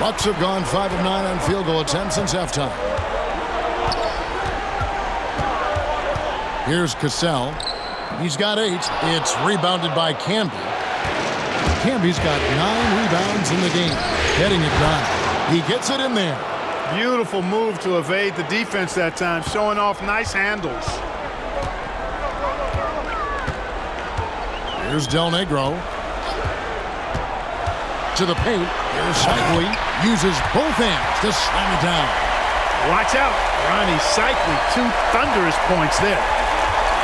A: Bucks have gone 5 of 9 on field goal attempts since halftime. Here's Cassell. He's got 8. It's rebounded by Canby. Canby's got 9 rebounds in the game. Getting it done. He gets it in there.
B: Beautiful move to evade the defense that time, showing off nice handles.
A: Here's Del Negro. To the paint. Here's Cycli. Uses both hands to slam it down.
B: Watch out. Ronnie Cycli, 2 thunderous points there.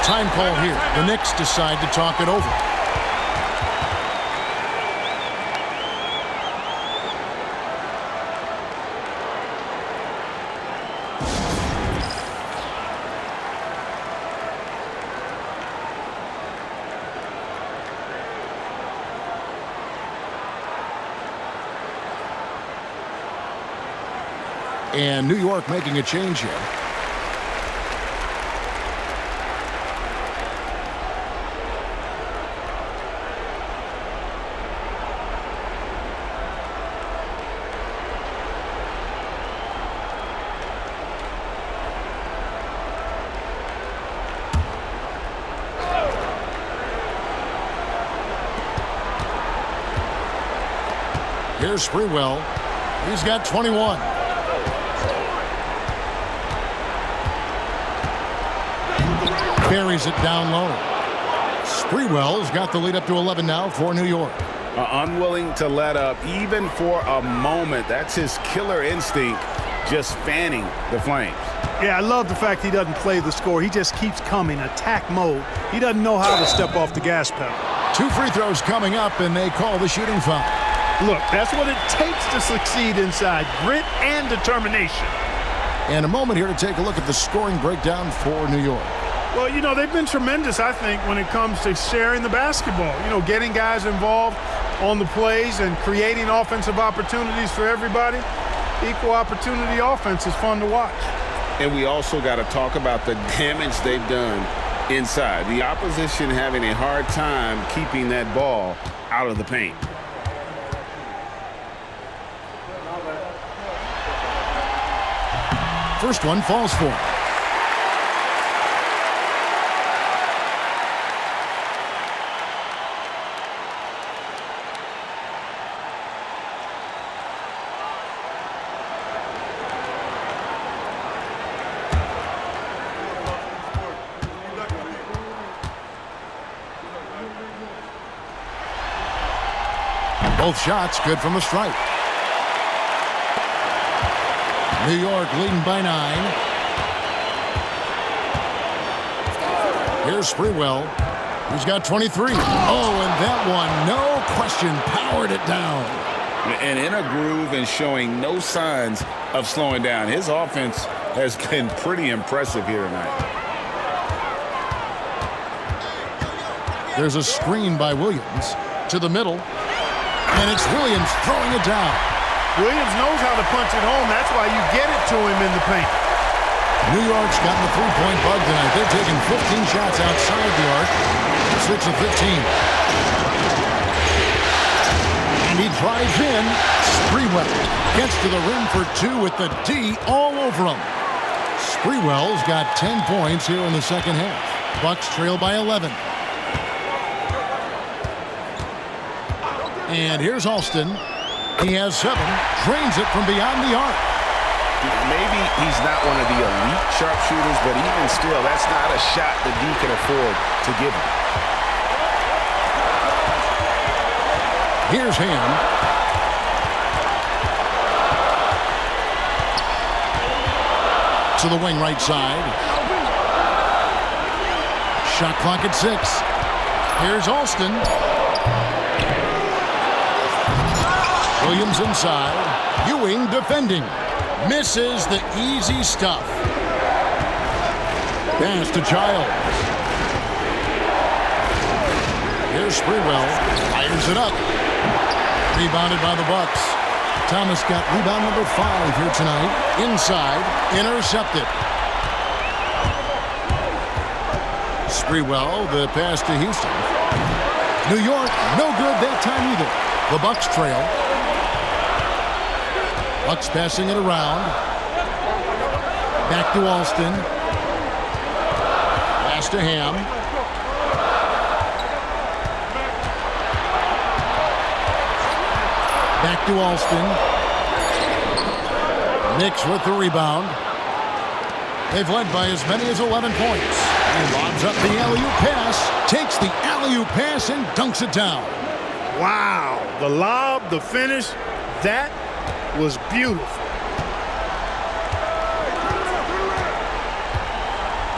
A: Time call here. The Knicks decide to talk it over. And New York making a change here. Here's Sprewell. He's got 21. Carries it down low. Sprewell's got the lead up to 11 now for New York.
D: Unwilling to let up even for a moment. That's his killer instinct, just fanning the flames.
B: Yeah, I love the fact he doesn't play the score. He just keeps coming, attack mode. He doesn't know how to step off the gas pedal.
A: 2 free throws coming up, and they call the shooting foul.
B: Look, that's what it takes to succeed inside. Grit and determination.
A: And a moment here to take a look at the scoring breakdown for New York.
B: Well, you know, they've been tremendous, I think, when it comes to sharing the basketball. You know, getting guys involved on the plays and creating offensive opportunities for everybody. Equal opportunity offense is fun to watch.
D: And we also got to talk about the damage they've done inside. The opposition having a hard time keeping that ball out of the paint.
A: First one falls for him. Both shots good from the stripe. New York leading by 9. Here's Sprewell. He's got 23. Oh, and that one, no question, powered it down.
D: And in a groove and showing no signs of slowing down. His offense has been pretty impressive here tonight.
A: There's a screen by Williams to the middle. And it's Williams throwing it down.
B: Williams knows how to punch it home. That's why you get it to him in the paint.
A: New York's gotten the three-point bug tonight. They're taking 15 shots outside the arc. 6 of 15. And he drives in. Sprewell gets to the rim for 2 with the D all over him. Sprewell's got 10 points here in the second half. Bucks trail by 11. And here's Alston. He has 7. Drains it from beyond the arc.
D: Maybe he's not one of the elite sharpshooters, but even still, that's not a shot that D can afford to give him.
A: Here's Ham. To the wing right side. Shot clock at 6. Here's Alston. Williams inside. Ewing defending. Misses the easy stuff. Pass to Childs. Here's Sprewell. Fires it up. Rebounded by the Bucks. Thomas got rebound number 5 here tonight. Inside. Intercepted. Sprewell, the pass to Houston. New York, no good that time either. The Bucks trail. Bucks passing it around. Back to Alston. Pass to Ham. Back to Alston. Knicks with the rebound. They've led by as many as 11 points. And lobs up the alley-oop pass. Takes the alley-oop pass and dunks it down.
B: Wow. The lob, the finish, that was beautiful.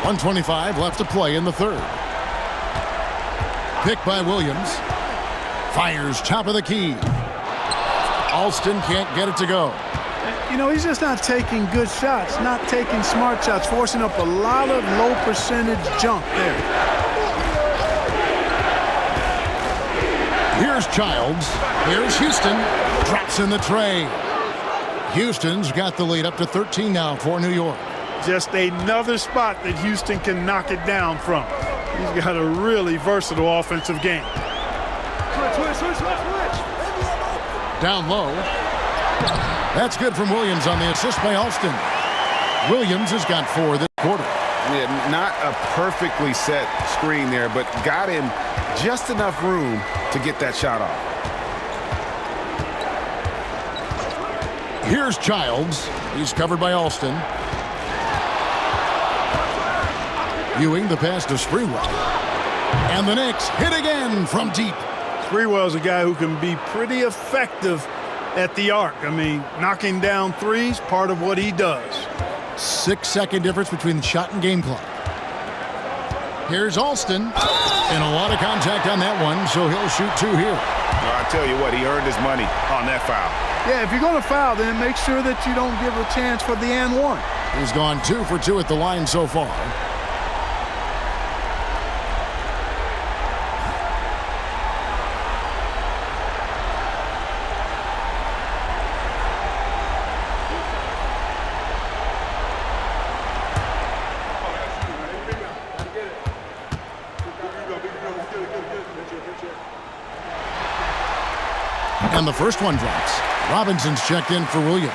A: 1:25 left to play in the third. Pick by Williams. Fires top of the key. Alston can't get it to go.
B: You know, he's just not taking good shots, not taking smart shots, forcing up a lot of low percentage jump there.
A: Here's Childs. Here's Houston. Drops in the tray. Houston's got the lead up to 13 now for New York.
B: Just another spot that Houston can knock it down from. He's got a really versatile offensive game.
A: Down low. That's good from Williams on the assist by Alston. Williams has got 4 this quarter.
D: Yeah, not a perfectly set screen there, but got him just enough room to get that shot off.
A: Here's Childs. He's covered by Alston. Ewing the pass to Sprewell. And the Knicks hit again from deep.
B: Sprewell's a guy who can be pretty effective at the arc. I mean, knocking down threes, part of what he does.
A: 6-second difference between the shot and game clock. Here's Alston. And a lot of contact on that one, so he'll shoot 2 here.
C: Well, I tell you what, he earned his money on that foul.
B: Yeah, if you're going to foul, then make sure that you don't give a chance for the and one.
A: He's gone 2 for 2 at the line so far. And the first one drops. Robinson's checked in for Williams.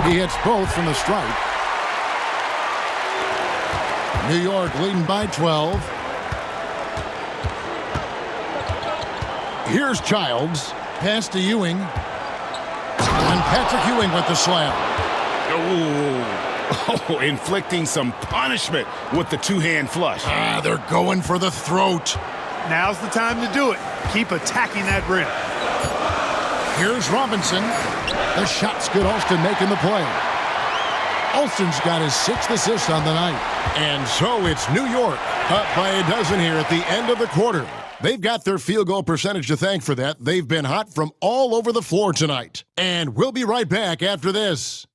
A: He hits both from the strike. New York leading by 12. Here's Childs. Pass to Ewing. And Patrick Ewing with the slam.
C: Oh, inflicting some punishment with the two-hand flush.
A: They're going for the throat.
B: Now's the time to do it. Keep attacking that rim.
A: Here's Robinson. The shot's good. Alston making the play. Alston's got his 6th assist on the night. And so it's New York up by a dozen here at the end of the quarter. They've got their field goal percentage to thank for that. They've been hot from all over the floor tonight. And we'll be right back after this.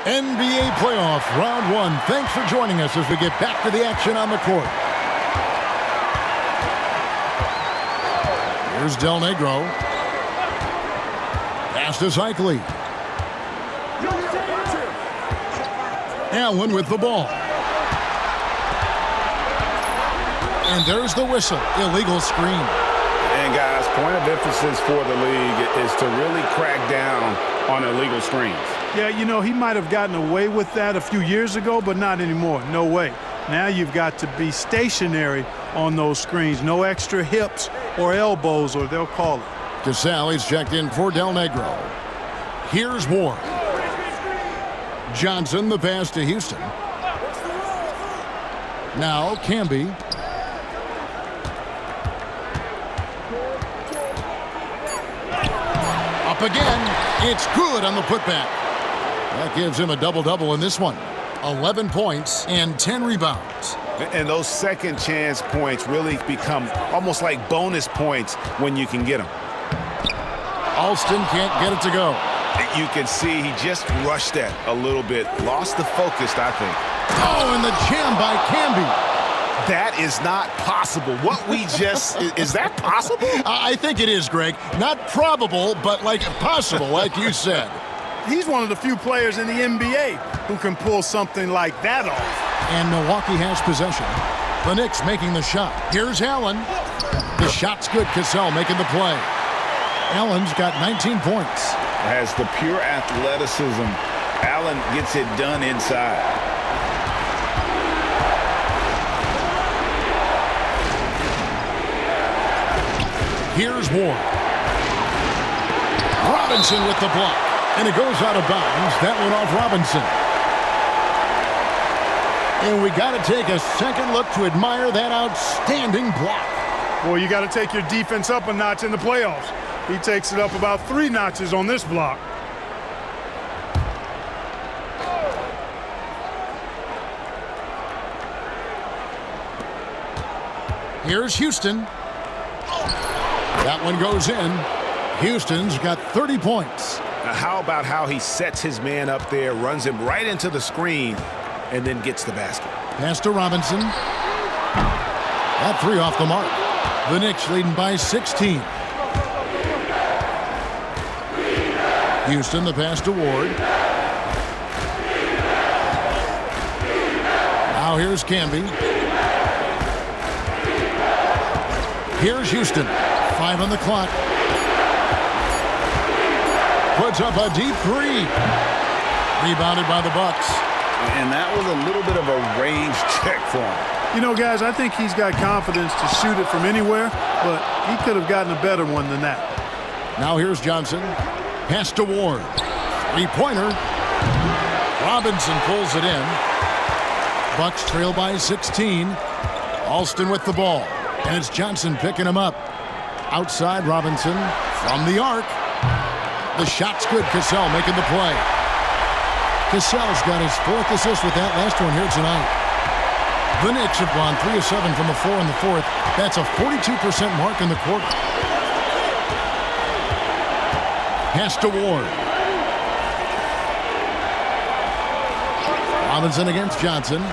A: NBA playoff round 1. Thanks for joining us as we get back to the action on the court. Here's Del Negro. Pass to Cycli. Allen with the ball. And there's the whistle. Illegal screen.
D: And guys, point of emphasis for the league is to really crack down on illegal screens.
B: Yeah, you know, he might have gotten away with that a few years ago, but not anymore. No way. Now you've got to be stationary on those screens. No extra hips or elbows, or they'll call it.
A: Cassell is checked in for Del Negro. Here's Ward. Johnson, the pass to Houston. Now Camby. Up again. It's good on the putback. That gives him a double-double in this one. 11 points and 10 rebounds.
F: And those second chance points really become almost like bonus points when you can get them.
A: Alston can't get it to go.
F: You can see he just rushed that a little bit. Lost the focus, I think.
A: Oh, and the jam by Camby.
F: That is not possible. What we just... is that possible?
A: I think it is, Greg. Not probable, but like possible, like you said.
B: He's one of the few players in the NBA who can pull something like that off.
A: And Milwaukee has possession. The Knicks making the shot. Here's Allen. The shot's good. Cassell making the play. Allen's got 19 points.
C: Has the pure athleticism. Allen gets it done inside.
A: Here's Ward. Robinson with the block. And it goes out of bounds. That one off Robinson. And we got to take a second look to admire that outstanding block.
B: Well, you got to take your defense up a notch in the playoffs. He takes it up about 3 notches on this block.
A: Here's Houston. That one goes in. Houston's got 30 points.
F: Now, how about how he sets his man up there, runs him right into the screen, and then gets the basket?
A: Pass to Robinson. That three off the mark. The Knicks leading by 16. Houston, the pass to Ward. Now here's Camby. Here's Houston. 5 on the clock. Puts up a deep three. Rebounded by the Bucks.
C: And that was a little bit of a range check for him.
B: You know, guys, I think he's got confidence to shoot it from anywhere, but he could have gotten a better one than that.
A: Now here's Johnson. Pass to Ward. Three-pointer. Robinson pulls it in. Bucks trail by 16. Alston with the ball. And it's Johnson picking him up. Outside Robinson from the arc. The shot's good. Cassell making the play. Cassell's got his 4th assist with that last one here tonight. The Knicks have gone 3 of 7 from the floor in the 4th. That's a 42% mark in the quarter. Pass to Ward. Robinson against Johnson.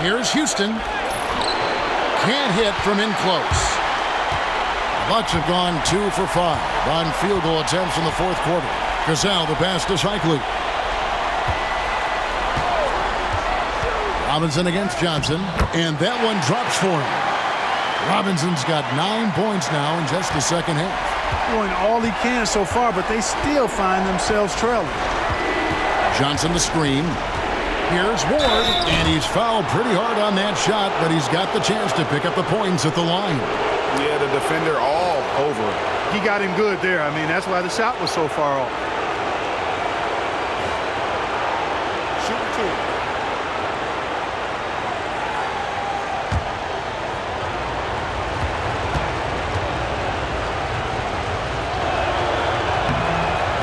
A: Here's Houston. Can't hit from in close. The Bucks have gone 2 for 5 on field goal attempts in the 4th quarter. Cassell, the pass to Cycli. Robinson against Johnson, and that one drops for him. Robinson's got 9 points now in just the second half.
B: Doing all he can so far, but they still find themselves trailing.
A: Johnson the screen. Here's Ward, and he's fouled pretty hard on that shot, but he's got the chance to pick up the points at the line.
F: Yeah, the defender all over him.
B: He got him good there. I mean, that's why the shot was so far off.
E: Shooting 2.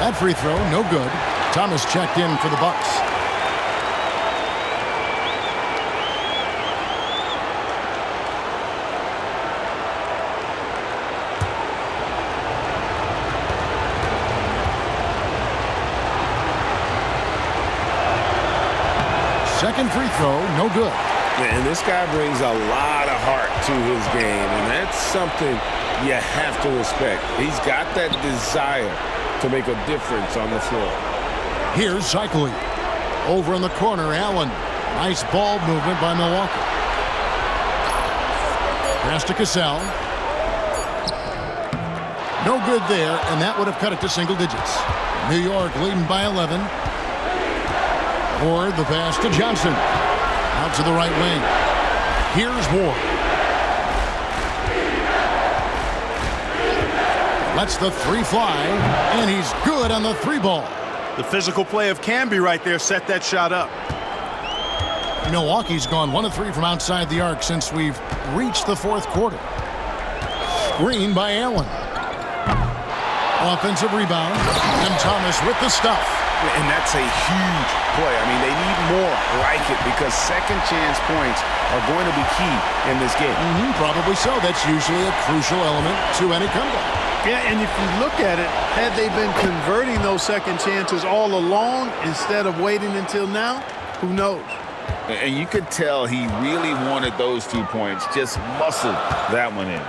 A: That free throw, no good. Thomas checked in for the Bucks. Second free throw, no good.
F: And this guy brings a lot of heart to his game, and that's something you have to respect. He's got that desire to make a difference on the floor.
A: Here's Cycling. Over in the corner, Allen. Nice ball movement by Milwaukee. Pass to Cassell. No good there, and that would have cut it to single digits. New York leading by 11. Or the pass to Johnson. Out to the right wing. Here's Ward. Lets the three fly, and he's good on the three ball.
B: The physical play of Camby right there set that shot up.
A: Milwaukee's gone 1 of 3 from outside the arc since we've reached the fourth quarter. Screen by Allen. Offensive rebound, and Thomas with the stuff.
F: And that's a huge play. I mean, they need more like it because second chance points are going to be key in this game.
A: Probably so. That's usually a crucial element to any comeback.
B: Yeah, and if you look at it, had they been converting those second chances all along instead of waiting until now, who knows?
C: And you could tell he really wanted those 2 points, just muscled that one in.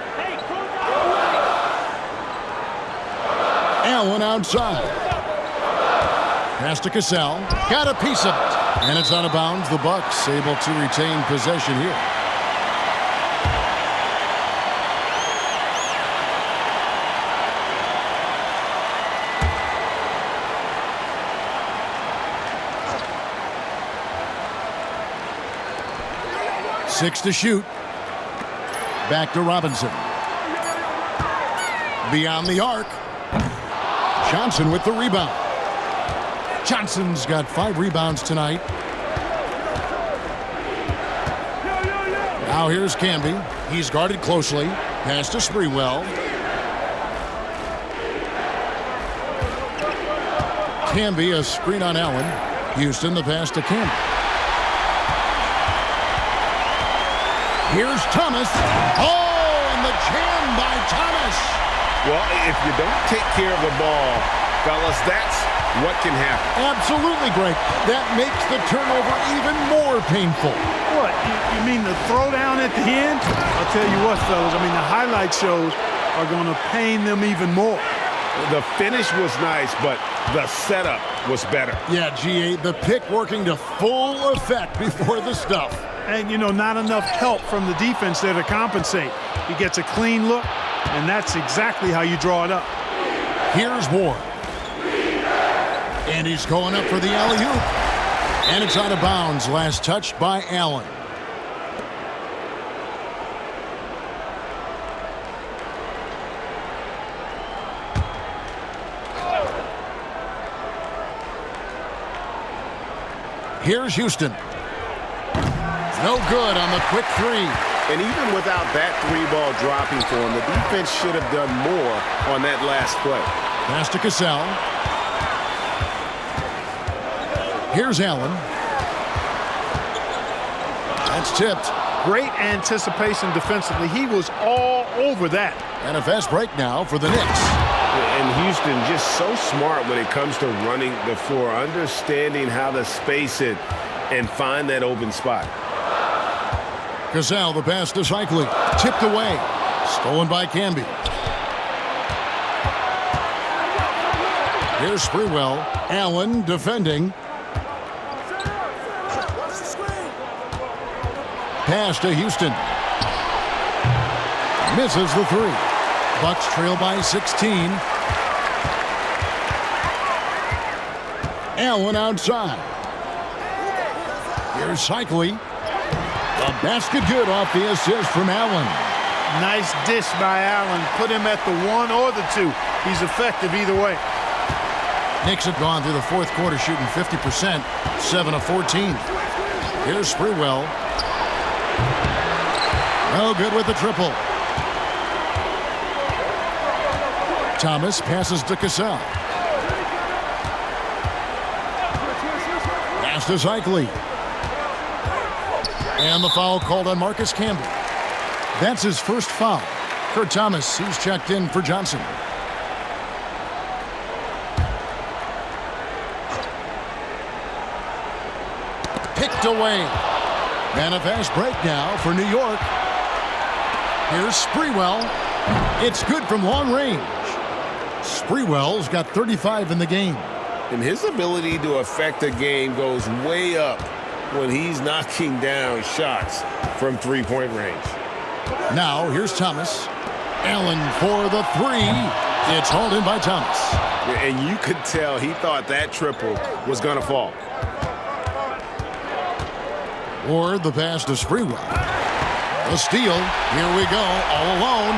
A: Allen outside. Pass to Cassell. Got a piece of it. And it's out of bounds. The Bucks able to retain possession here. Six to shoot. Back to Robinson. Beyond the arc. Johnson with the rebound. Johnson's got 5 rebounds tonight. Now here's Camby. He's guarded closely. Pass to Sprewell. Camby, a screen on Allen. Houston, the pass to Camby. Here's Thomas. Oh, and the jam by Thomas.
C: Well, if you don't take care of the ball, fellas, that's what can happen.
A: Absolutely, Greg. That makes the turnover even more painful.
B: What, you mean the throwdown at the end? I'll tell you what, fellas, I mean, the highlight shows are going to pain them even more.
C: The finish was nice, but the setup was better.
A: Yeah, GA, the pick working to full effect before the stuff.
B: And, you know, not enough help from the defense there to compensate. He gets a clean look, and that's exactly how you draw it up.
A: Here's Ward. And he's going up for the alley-oop. And it's out of bounds. Last touch by Allen. Here's Houston. No good on the quick three.
F: And even without that 3-ball dropping for him, the defense should have done more on that last play.
A: Pass to Cassell. Here's Allen. That's tipped.
B: Great anticipation defensively. He was all over that.
A: And a fast break now for the Knicks.
F: And Houston just so smart when it comes to running the floor, understanding how to space it and find that open spot.
A: Cassell, the pass to Cycling. Tipped away. Stolen by Camby. Here's Sprewell. Allen defending. Pass to Houston. Misses the three. Bucks trail by 16. Allen outside. Here's Cycling. The basket good off the assist from Allen.
B: Nice dish by Allen. Put him at the 1 or the 2. He's effective either way.
A: Knicks have gone through the fourth quarter shooting 50%, 7 of 14. Here's Sprewell. No good with the triple. Thomas passes to Cassell. Pass to Cycling. And the foul called on Marcus Camby. That's his first foul. Kurt Thomas, he's checked in for Johnson. Picked away. And a fast break now for New York. Here's Sprewell. It's good from long range. Sprewell's got 35 in the game.
F: And his ability to affect a game goes way up when he's knocking down shots from three-point range.
A: Now, here's Thomas. Allen for the three. It's hauled in by Thomas.
F: And you could tell he thought that triple was going to fall.
A: Or the pass to Sprewell. The steal. Here we go, all alone.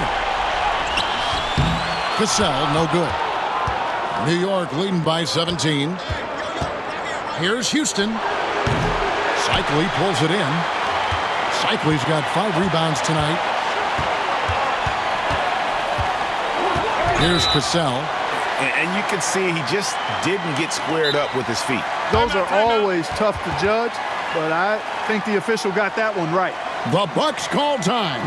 A: Cassell, no good. New York leading by 17. Here's Houston. Cycli pulls it in. Cycli's got 5 rebounds tonight. Here's Cassell.
C: And you can see he just didn't get squared up with his feet.
B: Those are always tough to judge, but I think the official got that one right.
A: The Bucks call time.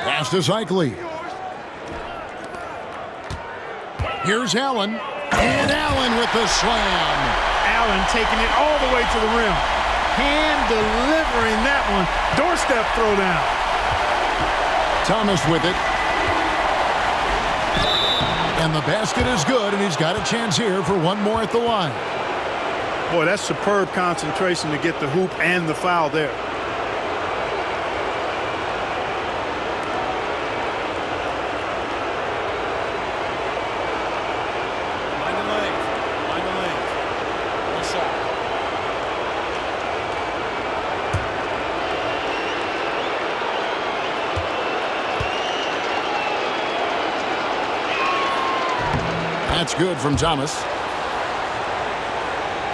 A: Pass to Cycli. Here's Allen. And Allen with the slam.
B: Allen taking it all the way to the rim. Hand delivering that one. Doorstep throwdown.
A: Thomas with it. And the basket is good, and he's got a chance here for one more at the line.
B: Boy, that's superb concentration to get the hoop and the foul there.
A: That's good from Thomas.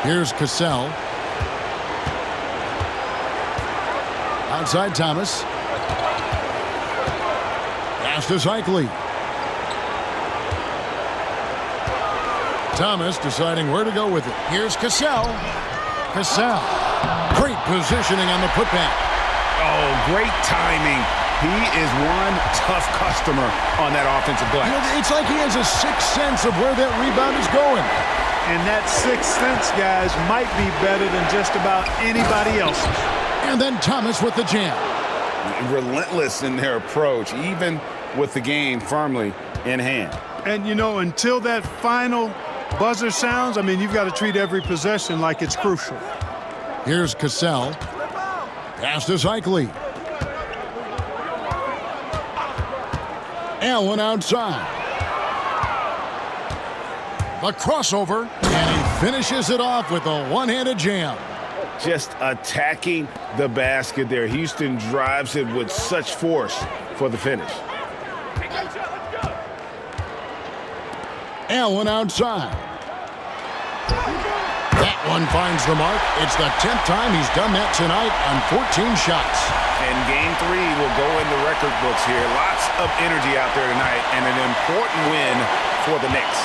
A: Here's Cassell. Outside Thomas. Pass to Cycli. Thomas deciding where to go with it. Here's Cassell. Cassell. Great positioning on the putback.
C: Oh, great timing. He is one tough customer on that offensive glass.
A: You know, it's like he has a sixth sense of where that rebound is going.
B: And that sixth sense, guys, might be better than just about anybody else's.
A: And then Thomas with the jam.
C: Relentless in their approach, even with the game firmly in hand.
B: And, you know, until that final buzzer sounds, I mean, you've got to treat every possession like it's crucial.
A: Here's Cassell. Pass to Cycli. Allen outside. The crossover, and he finishes it off with a one-handed jam.
C: Just attacking the basket there. Houston drives it with such force for the finish.
A: Allen outside. That one finds the mark. It's the 10th time he's done that tonight on 14 shots.
C: And game 3 will go in the record books here. Lots of energy out there tonight and an important win for the Knicks.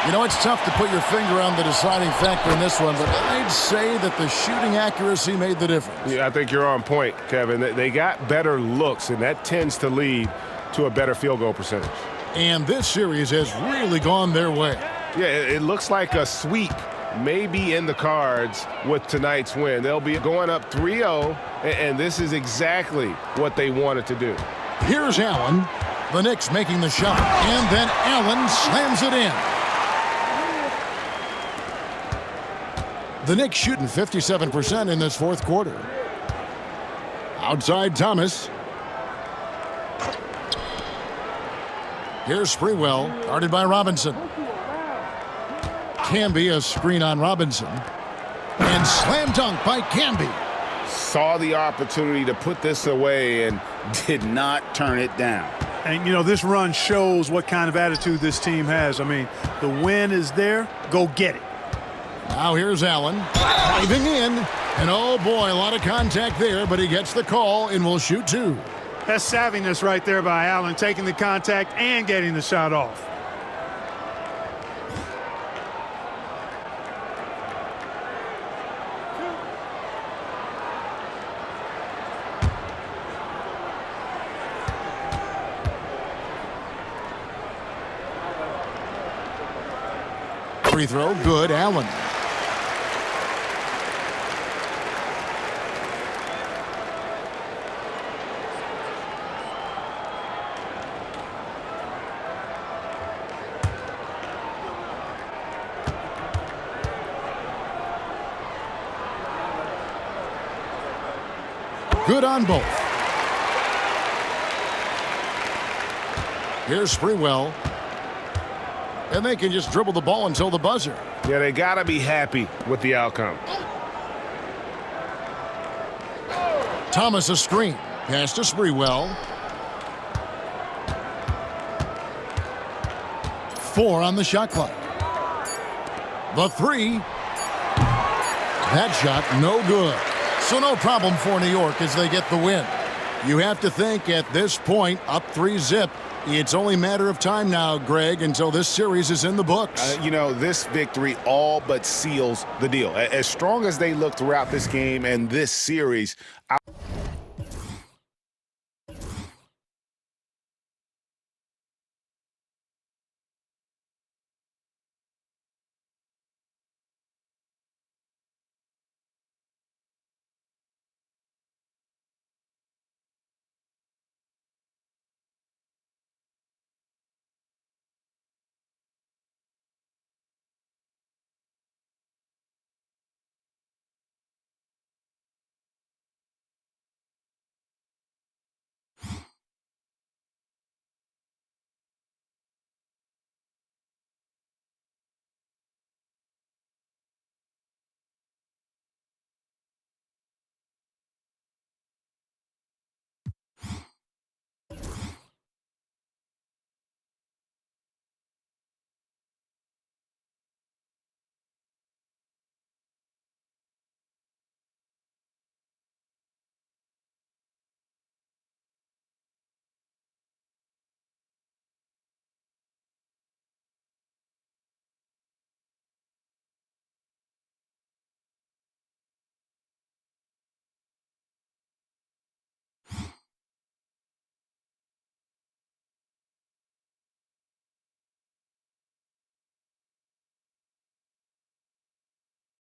A: You know, it's tough to put your finger on the deciding factor in this one, but I'd say that the shooting accuracy made the difference.
F: Yeah, I think you're on point, Kevin. They got better looks, and that tends to lead to a better field goal percentage.
A: And this series has really gone their way.
F: Yeah, it looks like a sweep may be in the cards with tonight's win. They'll be going up 3-0, and this is exactly what they wanted to do.
A: Here's Allen. The Knicks making the shot, and then Allen slams it in. The Knicks shooting 57% in this fourth quarter. Outside Thomas. Here's Sprewell, guarded by Robinson. Camby, a screen on Robinson. And slam dunk by Camby.
C: Saw the opportunity to put this away and did not turn it down.
B: And, you know, this run shows what kind of attitude this team has. I mean, the win is there. Go get it.
A: Now here's Allen, diving in. And, oh, boy, a lot of contact there, but he gets the call and will shoot two.
B: That's savviness right there by Allen, taking the contact and getting the shot off.
A: Free throw, good, Allen. Good on both. Here's Sprewell. And they can just dribble the ball until the buzzer.
F: Yeah, they got to be happy with the outcome.
A: Thomas a screen. Pass to Sprewell. 4 on the shot clock. The 3. That shot no good. So no problem for New York as they get the win. You have to think at this point, up 3-zip, it's only a matter of time now, Greg, until this series is in the books.
C: You know, this victory all but seals the deal. As strong as they look throughout this game and this series,